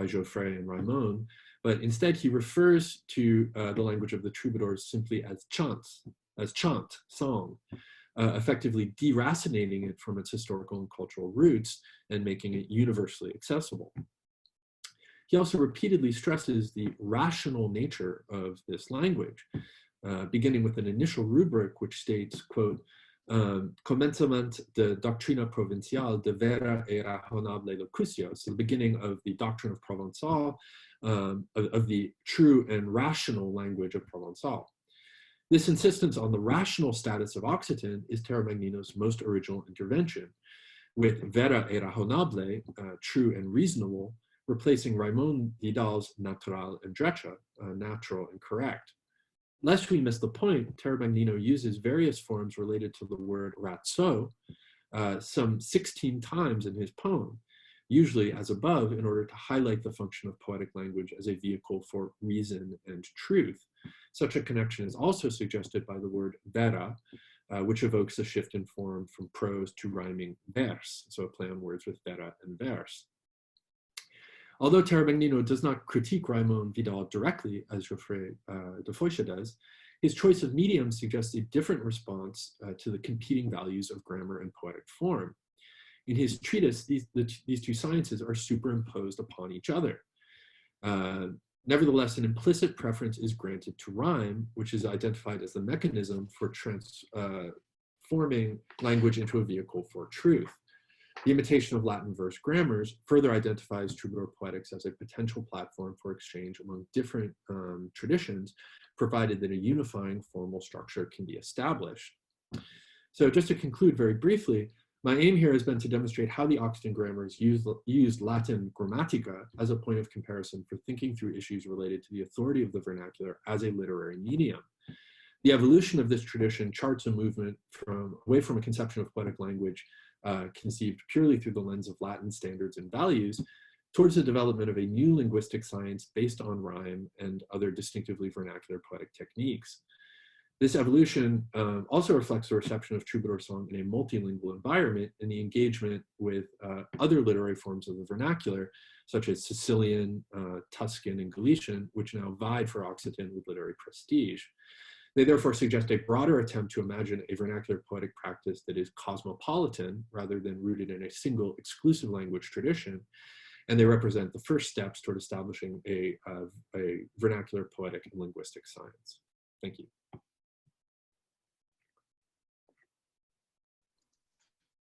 Geoffrey and Raimond, but instead he refers to the language of the troubadours simply as chant, song, effectively deracinating it from its historical and cultural roots and making it universally accessible. He also repeatedly stresses the rational nature of this language, beginning with an initial rubric which states, quote, commencement de doctrina provinciale de vera e razonable locutio, so the beginning of the doctrine of Provençal, of the true and rational language of Provençal. This insistence on the rational status of Occitan is Terramagnino's most original intervention, with vera e razonable, true and reasonable, replacing Raimond Vidal's natural and drecha, natural and correct. Lest we miss the point, Terramagnino uses various forms related to the word razzo some 16 times in his poem, usually as above, in order to highlight the function of poetic language as a vehicle for reason and truth. Such a connection is also suggested by the word vera, which evokes a shift in form from prose to rhyming verse, so a play on words with vera and verse. Although Terramagnino does not critique Raimond Vidal directly, as Geoffrey de Fouché does, his choice of medium suggests a different response to the competing values of grammar and poetic form. In his treatise, these two sciences are superimposed upon each other. Nevertheless, an implicit preference is granted to rhyme, which is identified as the mechanism for transforming language into a vehicle for truth. The imitation of Latin verse grammars further identifies troubadour poetics as a potential platform for exchange among different traditions, provided that a unifying formal structure can be established. So just to conclude very briefly, my aim here has been to demonstrate how the Occitan grammars used Latin grammatica as a point of comparison for thinking through issues related to the authority of the vernacular as a literary medium. The evolution of this tradition charts a movement away from a conception of poetic language conceived purely through the lens of Latin standards and values, towards the development of a new linguistic science based on rhyme and other distinctively vernacular poetic techniques. This evolution also reflects the reception of troubadour song in a multilingual environment and the engagement with other literary forms of the vernacular, such as Sicilian, Tuscan, and Galician, which now vied for Occitan with literary prestige. They therefore suggest a broader attempt to imagine a vernacular poetic practice that is cosmopolitan rather than rooted in a single exclusive language tradition, and they represent the first steps toward establishing a vernacular poetic and linguistic science. Thank you.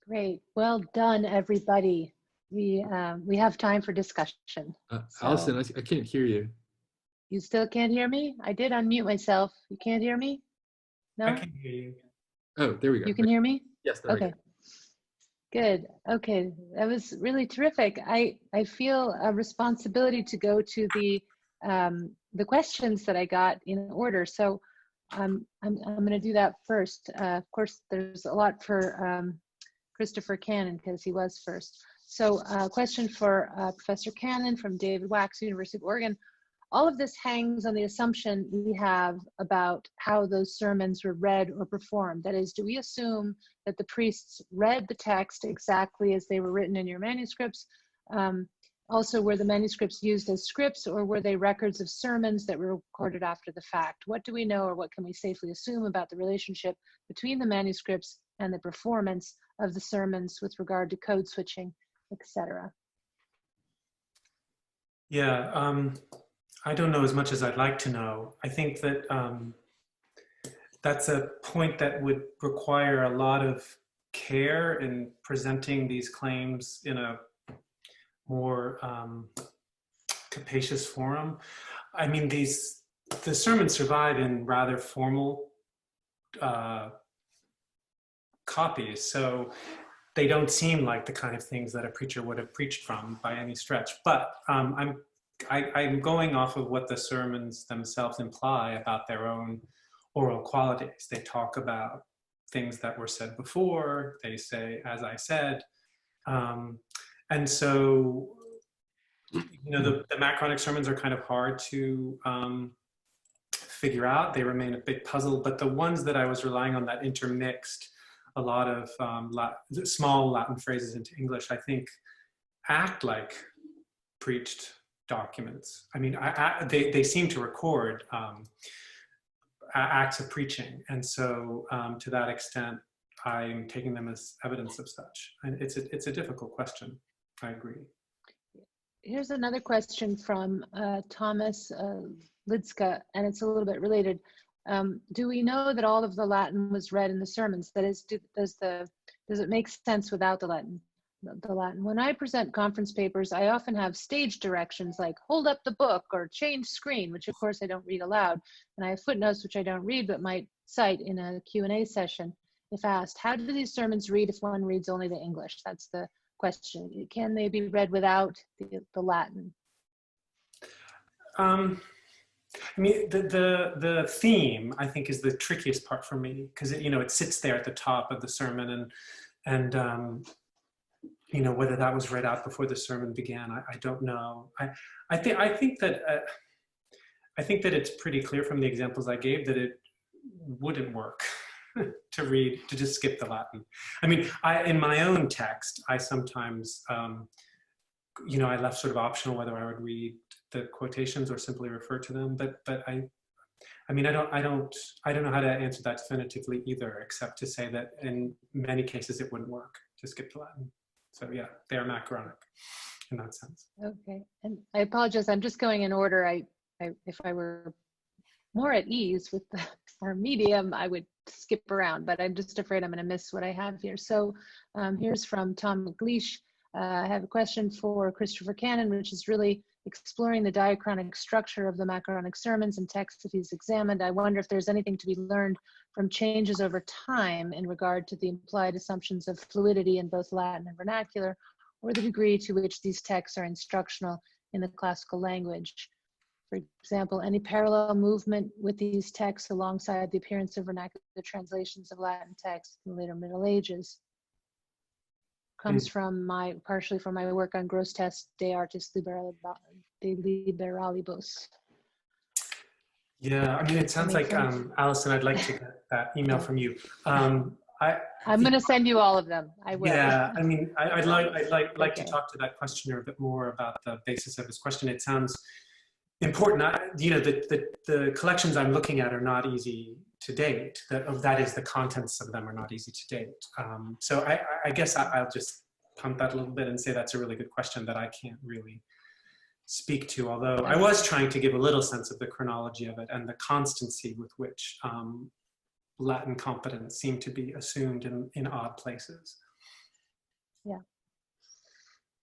Great, well done, everybody. We have time for discussion. Alison, I can't hear you. You still can't hear me? I did unmute myself. You can't hear me? No? I can hear you. Oh, there we go. You can hear me? Yes, there okay. we go. Good. Okay, that was really terrific. I feel a responsibility to go to the questions that I got in order. So I'm going to do that first. Of course, there's a lot for Christopher Cannon because he was first. So a question for Professor Cannon from David Wax, University of Oregon. All of this hangs on the assumption we have about how those sermons were read or performed. That is, do we assume that the priests read the text exactly as they were written in your manuscripts? Also, were the manuscripts used as scripts, or were they records of sermons that were recorded after the fact? What do we know, or what can we safely assume about the relationship between the manuscripts and the performance of the sermons with regard to code switching, etc.? Yeah, I don't know as much as I'd like to know. I think that that's a point that would require a lot of care in presenting these claims in a more capacious forum. I mean, the sermons survive in rather formal copies, so they don't seem like the kind of things that a preacher would have preached from by any stretch. But I'm going off of what the sermons themselves imply about their own oral qualities. They talk about things that were said before. They say, as I said, and so, you know, the Macronic sermons are kind of hard to figure out. They remain a big puzzle, but the ones that I was relying on that intermixed a lot of small Latin phrases into English, I think, act like preached documents. I mean, they seem to record acts of preaching, and so to that extent, I'm taking them as evidence of such. And it's a difficult question. I agree. Here's another question from Thomas Lidska, and it's a little bit related. Do we know that all of the Latin was read in the sermons? That is, does it make sense without the Latin? When I present conference papers, I often have stage directions like hold up the book or change screen, which of course I don't read aloud. And I have footnotes which I don't read but might cite in a Q&A session if asked. How do these sermons read if one reads only the English? That's the question. Can they be read without the Latin? I mean, the theme, I think, is the trickiest part for me, because it sits there at the top of the sermon, and you know, whether that was read out before the sermon began, I don't know. I think that it's pretty clear from the examples I gave that it wouldn't work to just skip the Latin. I mean, in my own text, I sometimes, you know, I left sort of optional whether I would read the quotations or simply refer to them. But I mean, I don't know how to answer that definitively either, except to say that in many cases it wouldn't work to skip the Latin. So yeah, they are Macaronic in that sense. Okay, and I apologize. I'm just going in order. If I were more at ease with our medium, I would skip around, but I'm just afraid I'm going to miss what I have here. So here's from Tom McLeish. I have a question for Christopher Cannon, which is really exploring the diachronic structure of the Macaronic sermons and texts that he's examined. I wonder if there's anything to be learned from changes over time in regard to the implied assumptions of fluidity in both Latin and vernacular, or the degree to which these texts are instructional in the classical language. For example, any parallel movement with these texts alongside the appearance of vernacular translations of Latin texts in the later Middle Ages. Comes from partially from my work on Gross Test de Artis Liberalibus. Yeah, I mean, it sounds like, Alison, I'd like to get that email from you. I'm going to send you all of them. I will. Yeah, I mean, I'd like to talk to that questioner a bit more about the basis of his question. It sounds important. You know, the collections I'm looking at are not easy to date. That is, the contents of them are not easy to date. So I guess I'll just punt that a little bit and say that's a really good question that I can't really speak to, although I was trying to give a little sense of the chronology of it and the constancy with which Latin competence seemed to be assumed in odd places. Yeah.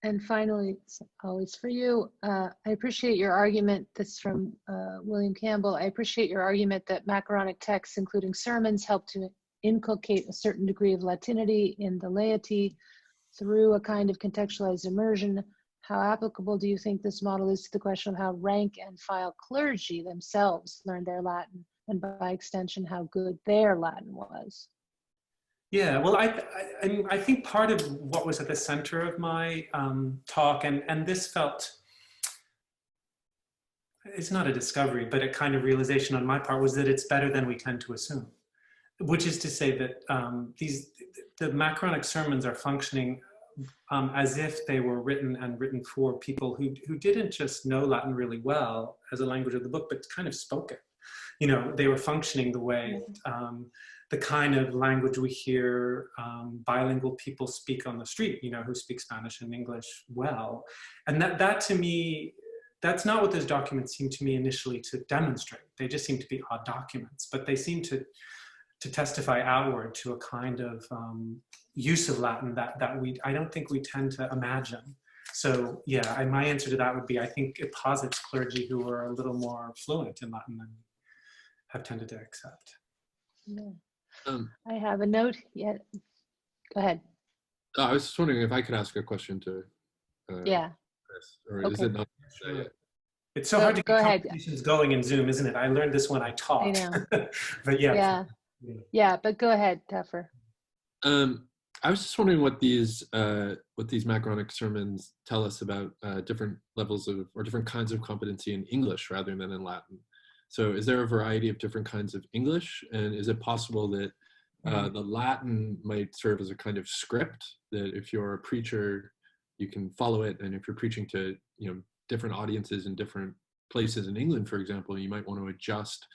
And finally, it's always for you, I appreciate your argument, this is from William Campbell, I appreciate your argument that Macaronic texts, including sermons, help to inculcate a certain degree of Latinity in the laity through a kind of contextualized immersion. How applicable do you think this model is to the question of how rank and file clergy themselves learned their Latin, and by extension, how good their Latin was? Yeah, well, I think part of what was at the center of my talk, and this felt, it's not a discovery, but a kind of realization on my part, was that it's better than we tend to assume. Which is to say that the Macaronic sermons are functioning as if they were written for people who didn't just know Latin really well as a language of the book, but kind of spoke it. You know, they were functioning the way, the kind of language we hear bilingual people speak on the street, you know, who speak Spanish and English well. And that to me that's not what those documents seem to me initially to demonstrate. They just seem to be odd documents, but they seem to testify outward to a kind of use of Latin that I don't think we tend to imagine. So yeah, my answer to that would be, I think it posits clergy who are a little more fluent in Latin than have tended to accept. Yeah. Um, I have a note yet. Go ahead. I was just wondering if I could ask a question to Yeah. Chris, or is Okay. it not? Sure. It's so hard to Go get ahead. conversations going in Zoom, isn't it? I learned this when I taught. I know. But yeah. Yeah. Yeah, but go ahead, Tuffer. I was just wondering what these macaronic sermons tell us about different levels of, or different kinds of competency in English rather than in Latin. So is there a variety of different kinds of English? And is it possible that the Latin might serve as a kind of script, that if you're a preacher, you can follow it, and if you're preaching to, you know, different audiences in different places in England, for example, you might want to adjust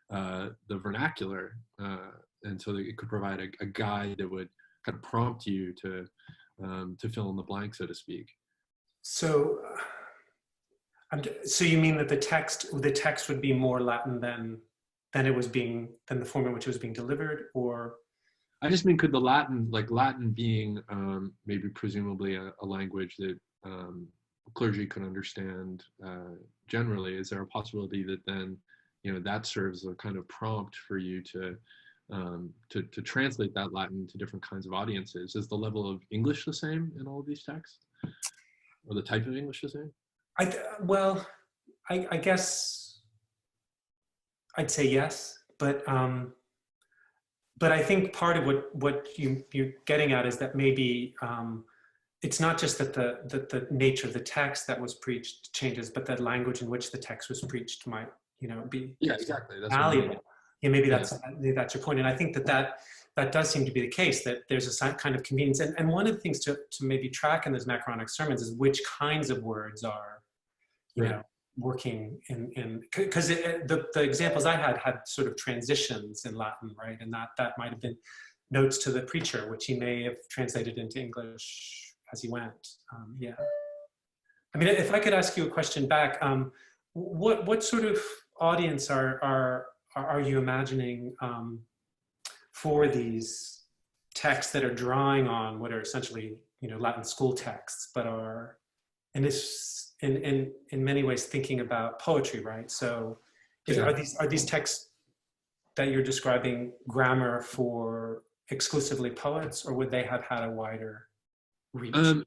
the vernacular, and so that it could provide a guide that would kind of prompt you to fill in the blank, so to speak. So, so you mean that the text would be more Latin than the form in which it was being delivered, or? I just mean, could the Latin, like Latin being maybe presumably a language that clergy could understand generally, is there a possibility that then, you know, that serves a kind of prompt for you to translate that Latin to different kinds of audiences? Is the level of English the same in all of these texts, or the type of English the same? I guess I'd say yes, but I think part of what you're getting at is that maybe it's not just that the nature of the text that was preached changes, but the language in which the text was preached might, you know, be Exactly. That's valuable. Yeah, maybe that's your point, and I think that does seem to be the case, that there's a kind of convenience, and one of the things to maybe track in those macaronic sermons is which kinds of words are, you know, working in, because the examples I had sort of transitions in Latin, right, and that might have been notes to the preacher, which he may have translated into English as he went. Yeah, I mean, if I could ask you a question back, what sort of audience are you imagining for these texts that are drawing on what are essentially, you know, Latin school texts, but are in many ways thinking about poetry, right? So are these texts that you're describing grammar for exclusively poets, or would they have had a wider reach? Well,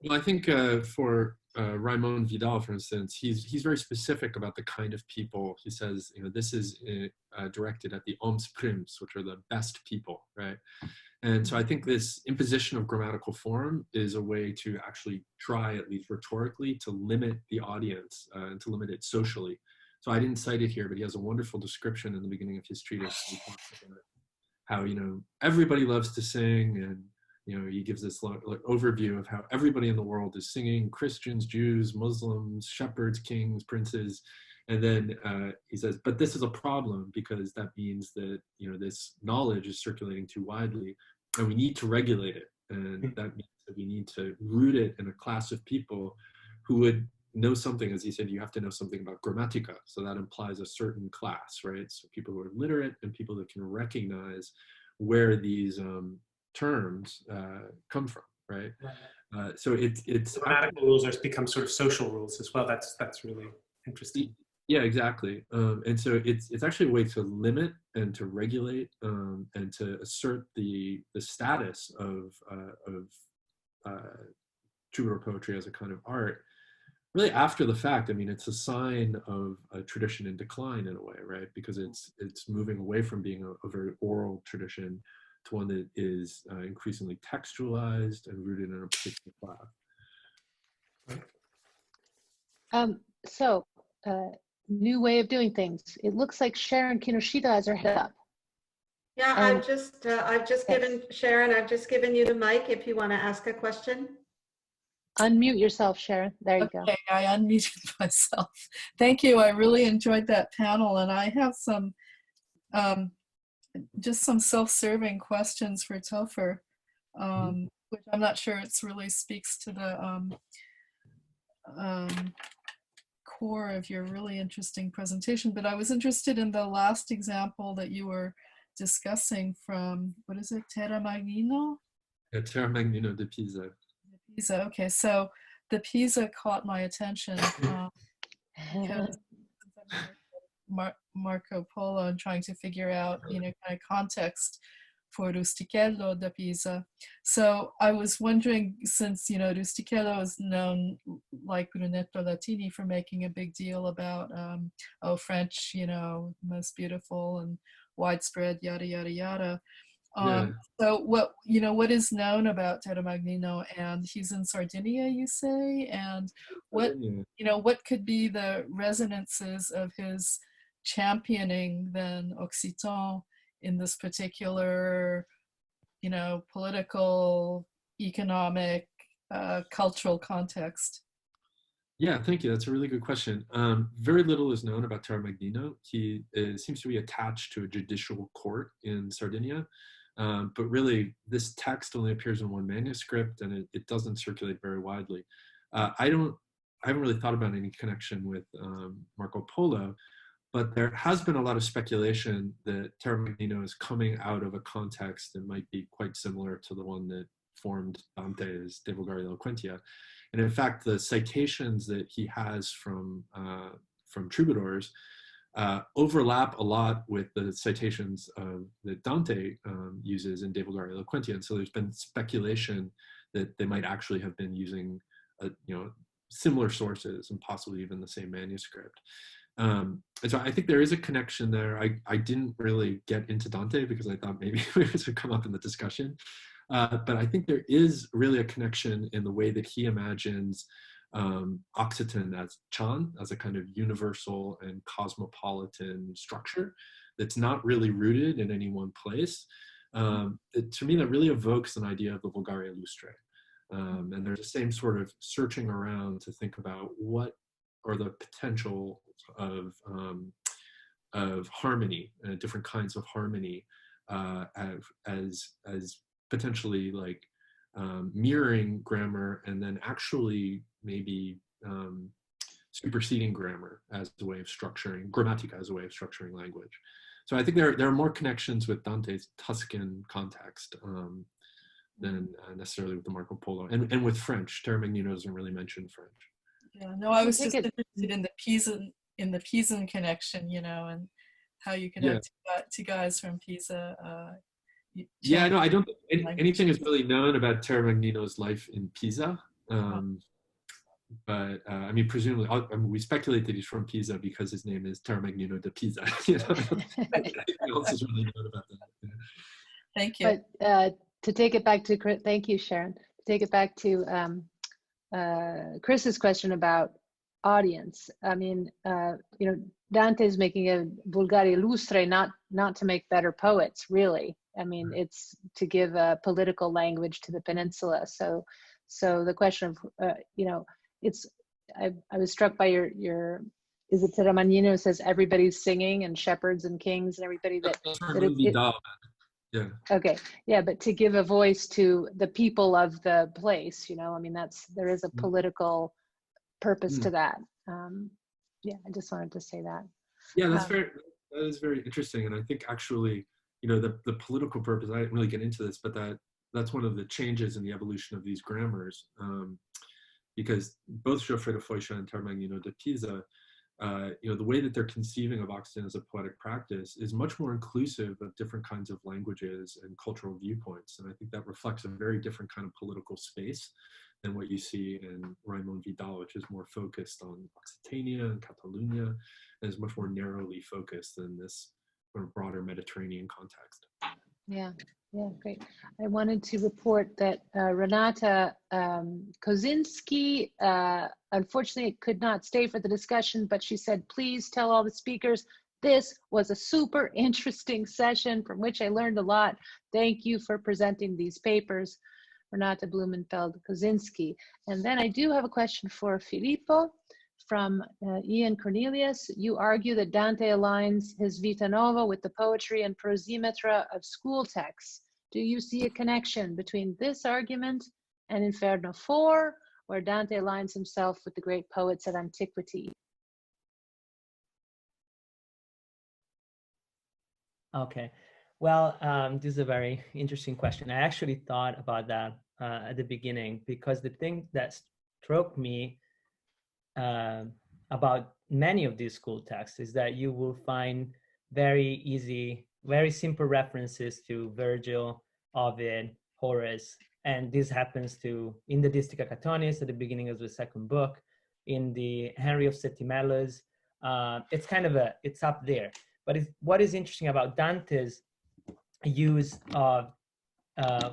I think for Raymond Vidal, for instance, he's very specific about the kind of people. He says, you know, this is directed at the hommes primes, which are the best people, right? And so I think this imposition of grammatical form is a way to actually try, at least rhetorically, to limit the audience and to limit it socially. So I didn't cite it here, but he has a wonderful description in the beginning of his treatise. He talks about how, you know, everybody loves to sing, and, you know, he gives this overview of how everybody in the world is singing: Christians, Jews, Muslims, shepherds, kings, princes. And then he says, but this is a problem, because that means that, you know, this knowledge is circulating too widely, and we need to regulate it. And that means that we need to root it in a class of people who would know something. As he said, you have to know something about grammatica. So that implies a certain class, right? So people who are literate and people that can recognize where these terms come from, right? So it's grammatical rules become sort of social rules as well. That's really interesting. Yeah, exactly. And so it's actually a way to limit and to regulate and to assert the status of troubadour poetry as a kind of art, really after the fact. I mean, it's a sign of a tradition in decline in a way, right? Because it's moving away from being a very oral tradition to one that is increasingly textualized and rooted in a particular class. So, new way of doing things. It looks like Sharon Kinoshita has her head up. Yeah, I've just given Sharon, I've just given you the mic if you want to ask a question. Unmute yourself, Sharon. There you go. Okay, I unmuted myself. Thank you. I really enjoyed that panel, and I have some just some self-serving questions for Topher, which I'm not sure it's really speaks to the core of your really interesting presentation, but I was interested in the last example that you were discussing from, what is it, Terra Magnino? Terra Magnino de Pisa. Pisa, okay, so the Pisa caught my attention because Marco Polo and trying to figure out, kind of context for Rustichello da Pisa. So I was wondering, since, Rustichello is known, like Brunetto Latini, for making a big deal about, French, most beautiful and widespread, yada, yada, yada. So what is known about Terra Magnino, and he's in Sardinia, you say, and what could be the resonances of his championing then Occitan in this particular, political, economic, cultural context? Yeah, thank you. That's a really good question. Very little is known about Terra Magnino. He seems to be attached to a judicial court in Sardinia, but really this text only appears in one manuscript, and it doesn't circulate very widely. I haven't really thought about any connection with Marco Polo, but there has been a lot of speculation that Terra Magnino is coming out of a context that might be quite similar to the one that formed Dante's De Vulgari Eloquentia. And in fact, the citations that he has from troubadours overlap a lot with the citations that Dante uses in De Vulgari Eloquentia. And so there's been speculation that they might actually have been using similar sources and possibly even the same manuscript. And so I think there is a connection there. I didn't really get into Dante because I thought maybe it would come up in the discussion. But I think there is really a connection in the way that he imagines Occitan as Chan, as a kind of universal and cosmopolitan structure that's not really rooted in any one place. To me, that really evokes an idea of the Vulgari Illustre. And there's the same sort of searching around to think about what are the potential of harmony, different kinds of harmony, as potentially like mirroring grammar, and then actually maybe superseding grammar as a way of structuring, grammatica as a way of structuring language. So I think there are more connections with Dante's Tuscan context than necessarily with the Marco Polo, and with French. Terra Magnino doesn't really mention French. Yeah, no, I was just interested in the Pisan connection, and how you connect to guys from Pisa. Yeah, no, I don't think anything is really known about Terra Magnino's life in Pisa. But I mean, presumably, we speculate that he's from Pisa because his name is Terra Magnino de Pisa. Anything else is really known about that. Thank you. But to take it back to, thank you, Sharon. To take it back to Chris's question about audience. I mean, Dante's making a Vulgari Illustre not to make better poets, really. I mean, it's to give a political language to the peninsula. So the question of, I was struck by your is it Terra Magnino says everybody's singing, and shepherds and kings and everybody yeah. Okay. Yeah. But to give a voice to the people of the place, I mean, there is a political purpose to that. Yeah. I just wanted to say that. Yeah, that is very interesting. And I think actually, the political purpose, I didn't really get into this, but that's one of the changes in the evolution of these grammars. Because both Gianferrari and Terra Magnino de Pisa, the way that they're conceiving of Occitan as a poetic practice is much more inclusive of different kinds of languages and cultural viewpoints. And I think that reflects a very different kind of political space than what you see in Raimon Vidal, which is more focused on Occitania and Catalonia, and is much more narrowly focused in this sort of broader Mediterranean context. Yeah, great. I wanted to report that Renata Kozinski, unfortunately could not stay for the discussion, but she said, please tell all the speakers, this was a super interesting session from which I learned a lot. Thank you for presenting these papers, Renata Blumenfeld Kozinski. And then I do have a question for Filippo from Ian Cornelius. You argue that Dante aligns his Vita Nova with the poetry and prosimetra of school texts. Do you see a connection between this argument and Inferno 4, where Dante aligns himself with the great poets of antiquity? Okay. Well, this is a very interesting question. I actually thought about that at the beginning, because the thing that struck me about many of these school texts is that you will find very easy, very simple references to Virgil, Ovid, Horace, and this happens to in the Distica Catonis at the beginning of the second book, in the Henry of Septimella's. It's kind of it's up there. But what is interesting about Dante's use of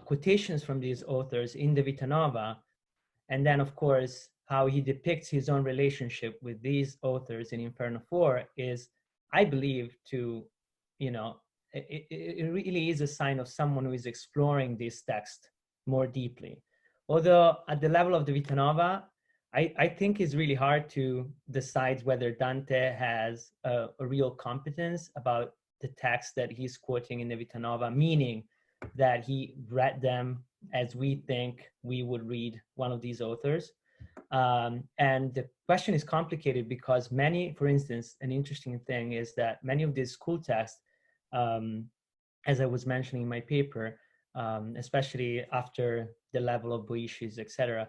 quotations from these authors in the Vita Nova, and then of course how he depicts his own relationship with these authors in Inferno 4 is, I believe, to, you know, it really is a sign of someone who is exploring this text more deeply. Although at the level of the Vita Nova, I think it's really hard to decide whether Dante has a real competence about the text that he's quoting in the Vita Nova, meaning that he read them as we think we would read one of these authors. And the question is complicated because many, for instance, an interesting thing is that many of these school texts, as I was mentioning in my paper, especially after the level of Boïsches, etc.,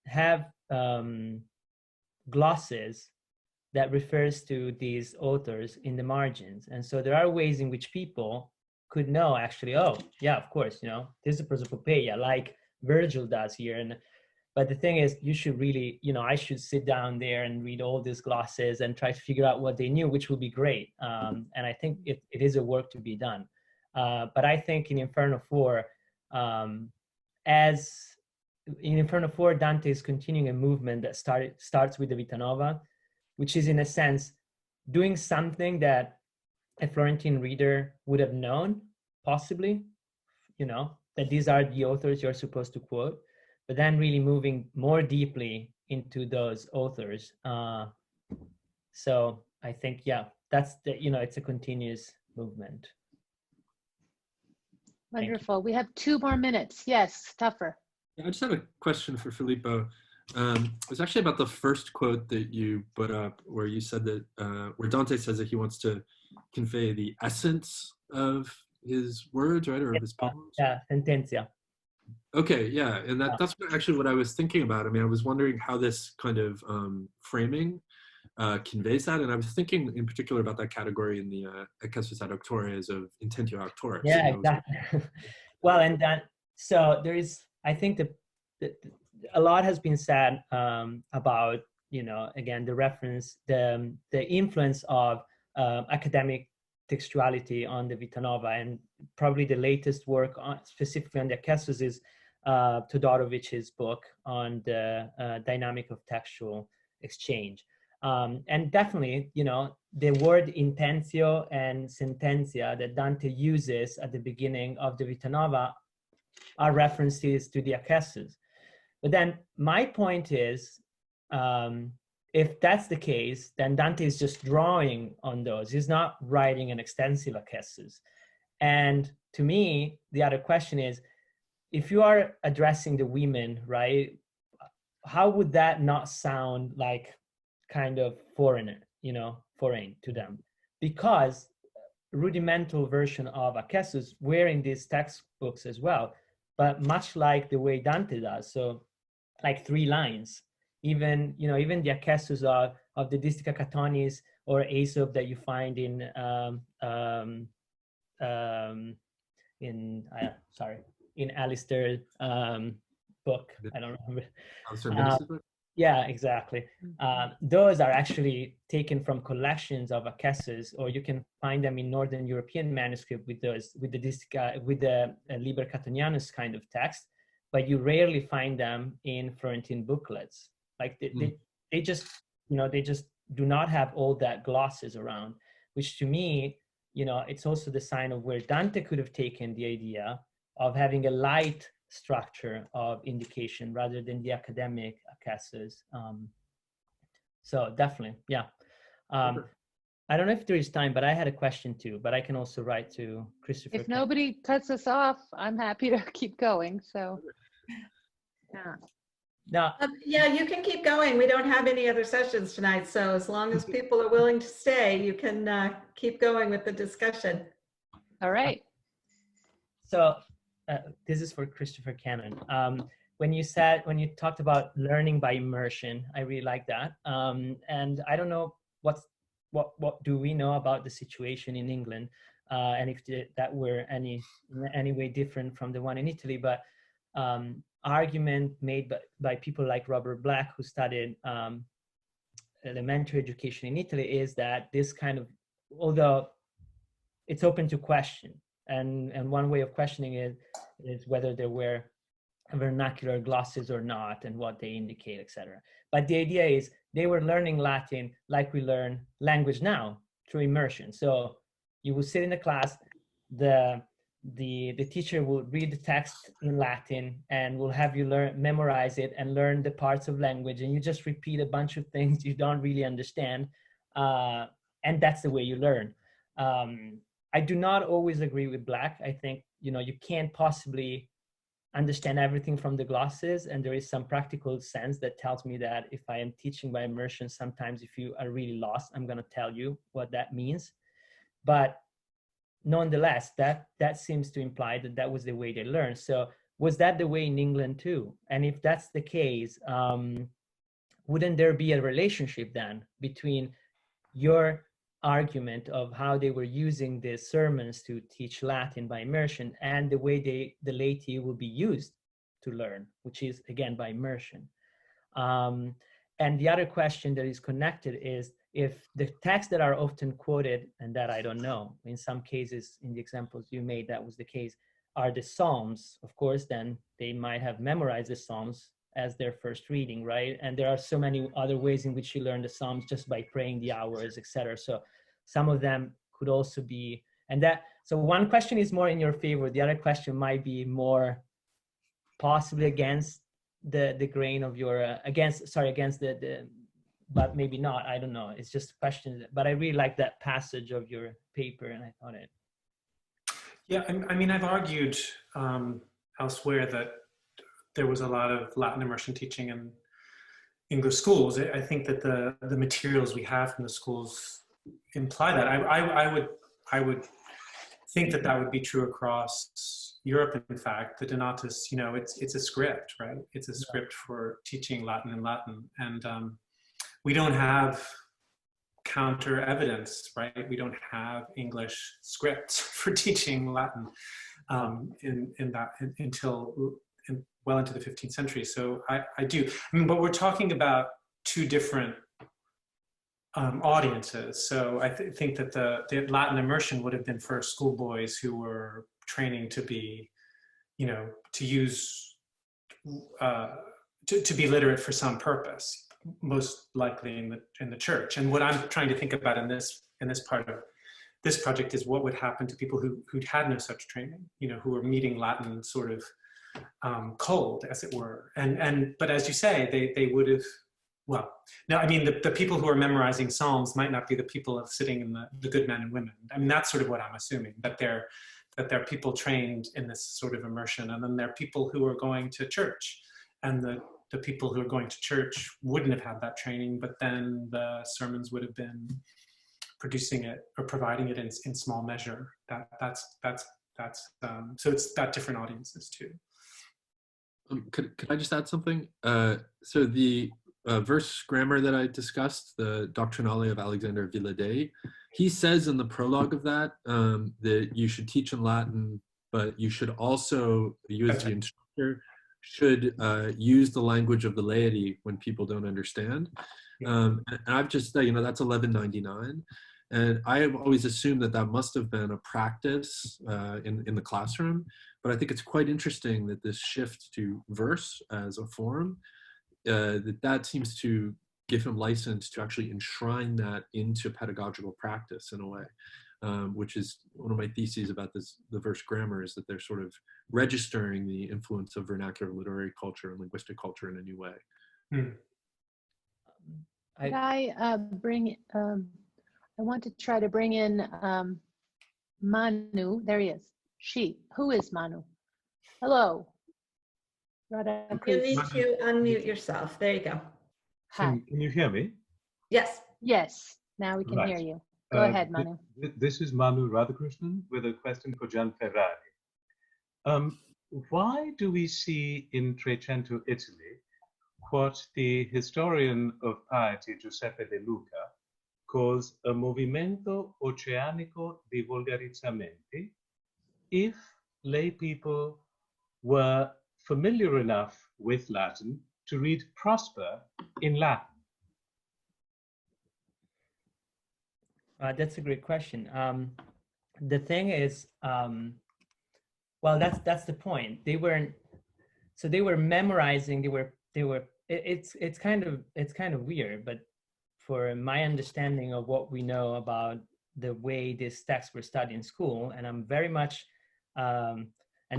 have glosses that refers to these authors in the margins. And so there are ways in which people could know actually, oh, yeah, of course, you know, this is a prosopopeia like Virgil does here. But the thing is, you should really, you know, I should sit down there and read all these glosses and try to figure out what they knew, which would be great. And I think it is a work to be done. But I think in Inferno 4, in Inferno 4, Dante is continuing a movement that starts with the Vita Nova, which is in a sense doing something that a Florentine reader would have known, possibly, you know, that these are the authors you're supposed to quote, but then really moving more deeply into those authors. So I think, yeah, that's the, you know, it's a continuous movement. Wonderful. We have 2 more minutes. Yes, Tougher. I just have a question for Filippo. It was actually about the first quote that you put up, where you said that, where Dante says that he wants to convey the essence of his words, right, or of his poems. Yeah, sententia. Okay, yeah, and that's actually what I was thinking about. I mean, I was wondering how this kind of framing conveys that, and I was thinking in particular about that category in the Eccesus ad auctores of Intentio auctores. Yeah, exactly. Well, and then so there is, I think that a lot has been said about, you know, again, the reference, the influence of academic textuality on the Vita Nova, and probably the latest work on, specifically on the Eccesus, is Todorovic's book on the dynamic of textual exchange. And definitely, you know, the word intentio and sententia that Dante uses at the beginning of the Vita Nova are references to the Eccesus. But then my point is, if that's the case, then Dante is just drawing on those. He's not writing an extensive Eccesus. And to me, the other question is, if you are addressing the women, right, how would that not sound like kind of foreign to them? Because rudimental version of Eccesus were in these textbooks as well, but much like the way Dante does, so like 3 lines. Even, you know, even the Eccesus of the Distica Catonis or Aesop that you find in Alistair's book. I don't remember. Yeah, exactly. Those are actually taken from collections of Eccesus, or you can find them in Northern European manuscript with the Liber Catonianus kind of text, but you rarely find them in Florentine booklets. Like they just, you know, they just do not have all that glosses around, which to me, you know, it's also the sign of where Dante could have taken the idea of having a light structure of indication rather than the academic Eccesus. So definitely, yeah. I don't know if there is time, but I had a question too, but I can also write to Christopher. If nobody cuts us off, I'm happy to keep going, so. Yeah. Now, Yeah, you can keep going. We don't have any other sessions tonight, so as long as people are willing to stay, you can keep going with the discussion. All right. so this is for Christopher Cannon. When you talked about learning by immersion, I really like that. And I don't know what do we know about the situation in England, and if that were in any way different from the one in Italy, but argument made by people like Robert Black, who studied elementary education in Italy, is that this kind of, although it's open to question, and one way of questioning it is whether there were vernacular glosses or not, and what they indicate, etc. But the idea is they were learning Latin like we learn language now, through immersion. So you will sit in the class, the teacher will read the text in Latin and will have you memorize it and learn the parts of language, and you just repeat a bunch of things you don't really understand, and that's the way you learn. I do not always agree with Black. I think, you can't possibly understand everything from the glosses, and there is some practical sense that tells me that if I am teaching by immersion, sometimes if you are really lost, I'm going to tell you what that means. But nonetheless, that seems to imply that was the way they learned. So was that the way in England too? And if that's the case, wouldn't there be a relationship then between your argument of how they were using the sermons to teach Latin by immersion and the way the laity will be used to learn, which is again by immersion? And the other question that is connected is, if the texts that are often quoted, and that I don't know, in some cases, in the examples you made, that was the case, are the Psalms, of course, then they might have memorized the Psalms as their first reading, right? And there are so many other ways in which you learn the Psalms just by praying the hours, etc. So some of them could also be, so one question is more in your favor, the other question might be more possibly against the grain of your, against the, but maybe not, I don't know. It's just a question, but I really like that passage of your paper, and I thought it. Yeah, I mean, I've argued elsewhere that there was a lot of Latin immersion teaching in English schools. I think that the materials we have from the schools imply that. I would think that would be true across Europe. In fact, the Donatus, it's a script, right? It's a script for teaching Latin in Latin, and we don't have counter evidence, right? We don't have English scripts for teaching Latin until well into the 15th century. So I do. I mean, but we're talking about two different audiences. So I think that the Latin immersion would have been for schoolboys who were training to be, to use, to be literate for some purpose, most likely in the church. And what I'm trying to think about in this part of this project is what would happen to people who'd had no such training, who were meeting Latin sort of cold, as it were. But as you say, they would have, well, no, I mean, the people who are memorizing Psalms might not be the people sitting in the good men and women. I mean, that's sort of what I'm assuming, that they're people trained in this sort of immersion, and then there are people who are going to church, and the people who are going to church wouldn't have had that training, but then the sermons would have been producing it or providing it in small measure. So it's got different audiences too. Could I just add something? So the verse grammar that I discussed, the Doctrinale of Alexander Villadei, he says in the prologue of that, that you should teach in Latin, but you should also, you as the instructor, should use the language of the laity when people don't understand. And I've just, that's 1199. And I have always assumed that must have been a practice in the classroom. But I think it's quite interesting that this shift to verse as a form, that seems to give him license to actually enshrine that into pedagogical practice in a way. Which is one of my theses about the verse grammar, is that they're sort of registering the influence of vernacular literary culture and linguistic culture in a new way. I want to try to bring in Manu. There he is. Who is Manu? Hello. Radha You Cruz. need to unmute yourself. There you go. Hi. Can you hear me? Yes. Yes, now we can hear Right. you. Go ahead, Manu. This is Manu Radhakrishnan with a question for Gianferrari. Why do we see in Trecento, Italy, what the historian of piety Giuseppe De Luca calls a movimento oceanico di volgarizzamenti, if lay people were familiar enough with Latin to read Prosper in Latin? That's a great question. The thing is, well, that's the point. They weren't, so they were memorizing. It's kind of weird, but for my understanding of what we know about the way these texts were studied in school, and I'm very much, and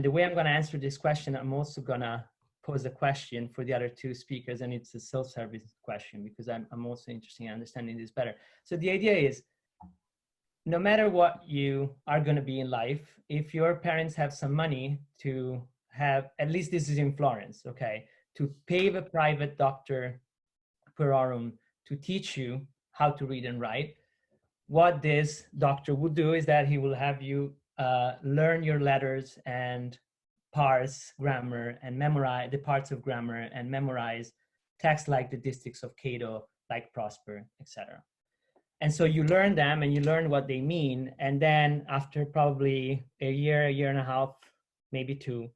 the way I'm going to answer this question, I'm also going to pose a question for the other two speakers, and it's a self-service question because I'm also interested in understanding this better. So the idea is, no matter what you are going to be in life, if your parents have some money to have, at least this is in Florence, okay, to pay a private doctor per horum to teach you how to read and write, what this doctor would do is that he will have you learn your letters and parse grammar and memorize the parts of grammar and memorize texts like the Distichs of Cato, like Prosper, etc. And so you learn them and you learn what they mean. And then after probably a year and a half, maybe two,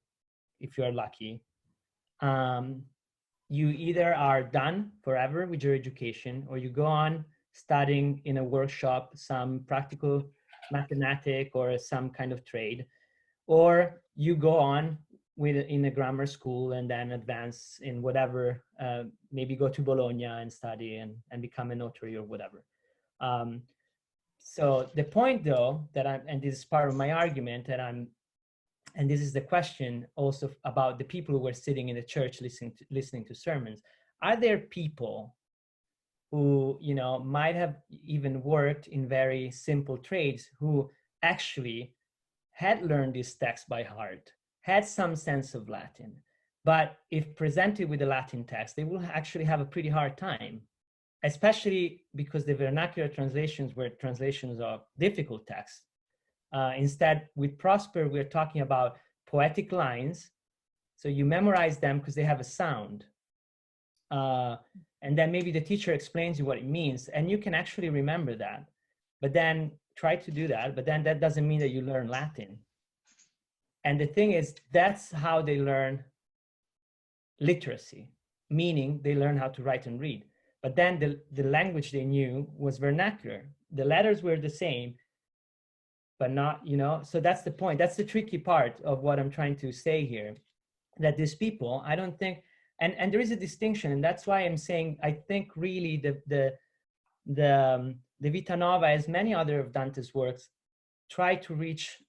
if you're lucky, you either are done forever with your education, or you go on studying in a workshop, some practical mathematic or some kind of trade, or you go on in a grammar school and then advance in whatever, maybe go to Bologna and study and become a notary or whatever. So the point though, and this is part of my argument, and this is the question also about the people who were sitting in the church listening to sermons. Are there people who, might have even worked in very simple trades who actually had learned this text by heart, had some sense of Latin, but if presented with a Latin text, they will actually have a pretty hard time, especially because the vernacular translations were translations of difficult texts. Instead, with Prosper, we're talking about poetic lines. So you memorize them because they have a sound. And then maybe the teacher explains you what it means, and you can actually remember that. But then try to do that, but then that doesn't mean that you learn Latin. And the thing is, that's how they learn literacy, meaning they learn how to write and read. But then the language they knew was vernacular. The letters were the same, but not, so that's the point. That's the tricky part of what I'm trying to say here, that these people, I don't think, and there is a distinction, and that's why I'm saying, I think really the Vita Nova, as many other of Dante's works, try to reach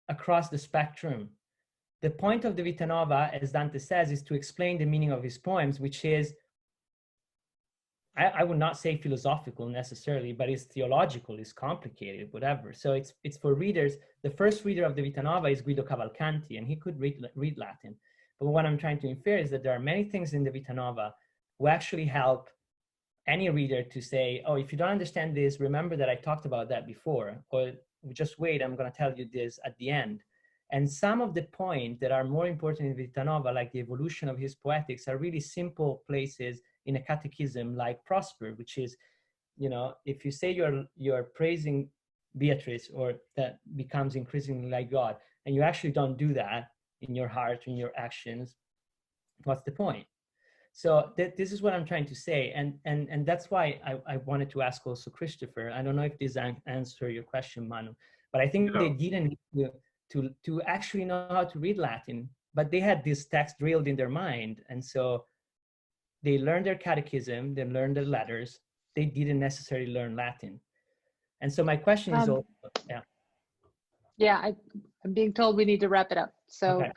across the spectrum. The point of the Vita Nova, as Dante says, is to explain the meaning of his poems, which is, I would not say philosophical necessarily, but it's theological, it's complicated, whatever. So it's for readers. The first reader of the Vita Nova is Guido Cavalcanti, and he could read Latin. But what I'm trying to infer is that there are many things in the Vita Nova who actually help any reader to say, oh, if you don't understand this, remember that I talked about that before, or just wait, I'm going to tell you this at the end. And some of the points that are more important in Vita Nova, like the evolution of his poetics, are really simple places in a catechism like Prosper, which is, if you say you're praising Beatrice, or that becomes increasingly like God, and you actually don't do that in your heart, in your actions, what's the point? So this is what I'm trying to say. And that's why I wanted to ask also Christopher. I don't know if this answers your question, Manu, but I think they didn't need to actually know how to read Latin, but they had this text drilled in their mind. And so they learned their catechism, they learned their letters, they didn't necessarily learn Latin. And so my question is also, Yeah, I'm being told we need to wrap it up. So okay.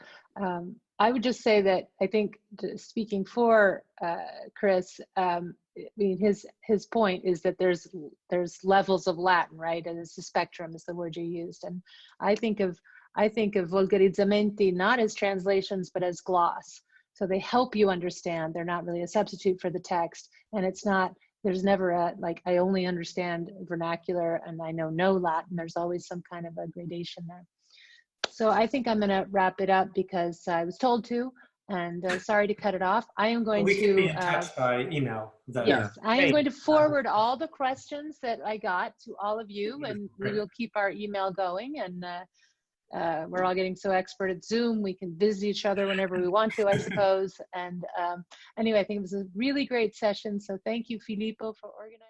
I would just say that I think, speaking for Chris, I mean, his point is that there's levels of Latin, right? And it's a spectrum is the word you used. And I think of volgarizzamenti not as translations, but as gloss. So they help you understand. They're not really a substitute for the text. And it's not, there's never a, like, I only understand vernacular and I know no Latin. There's always some kind of a gradation there. So I think I'm going to wrap it up because I was told to, and sorry to cut it off. I am going We to can be in touch by email. Though. yes, I am Great. going to forward all the questions that I got to all of you, and we Great. will keep our email going. And we're all getting so expert at Zoom, we can visit each other whenever we want to, I suppose. And anyway, I think it was a really great session. So thank you, Filippo, for organizing.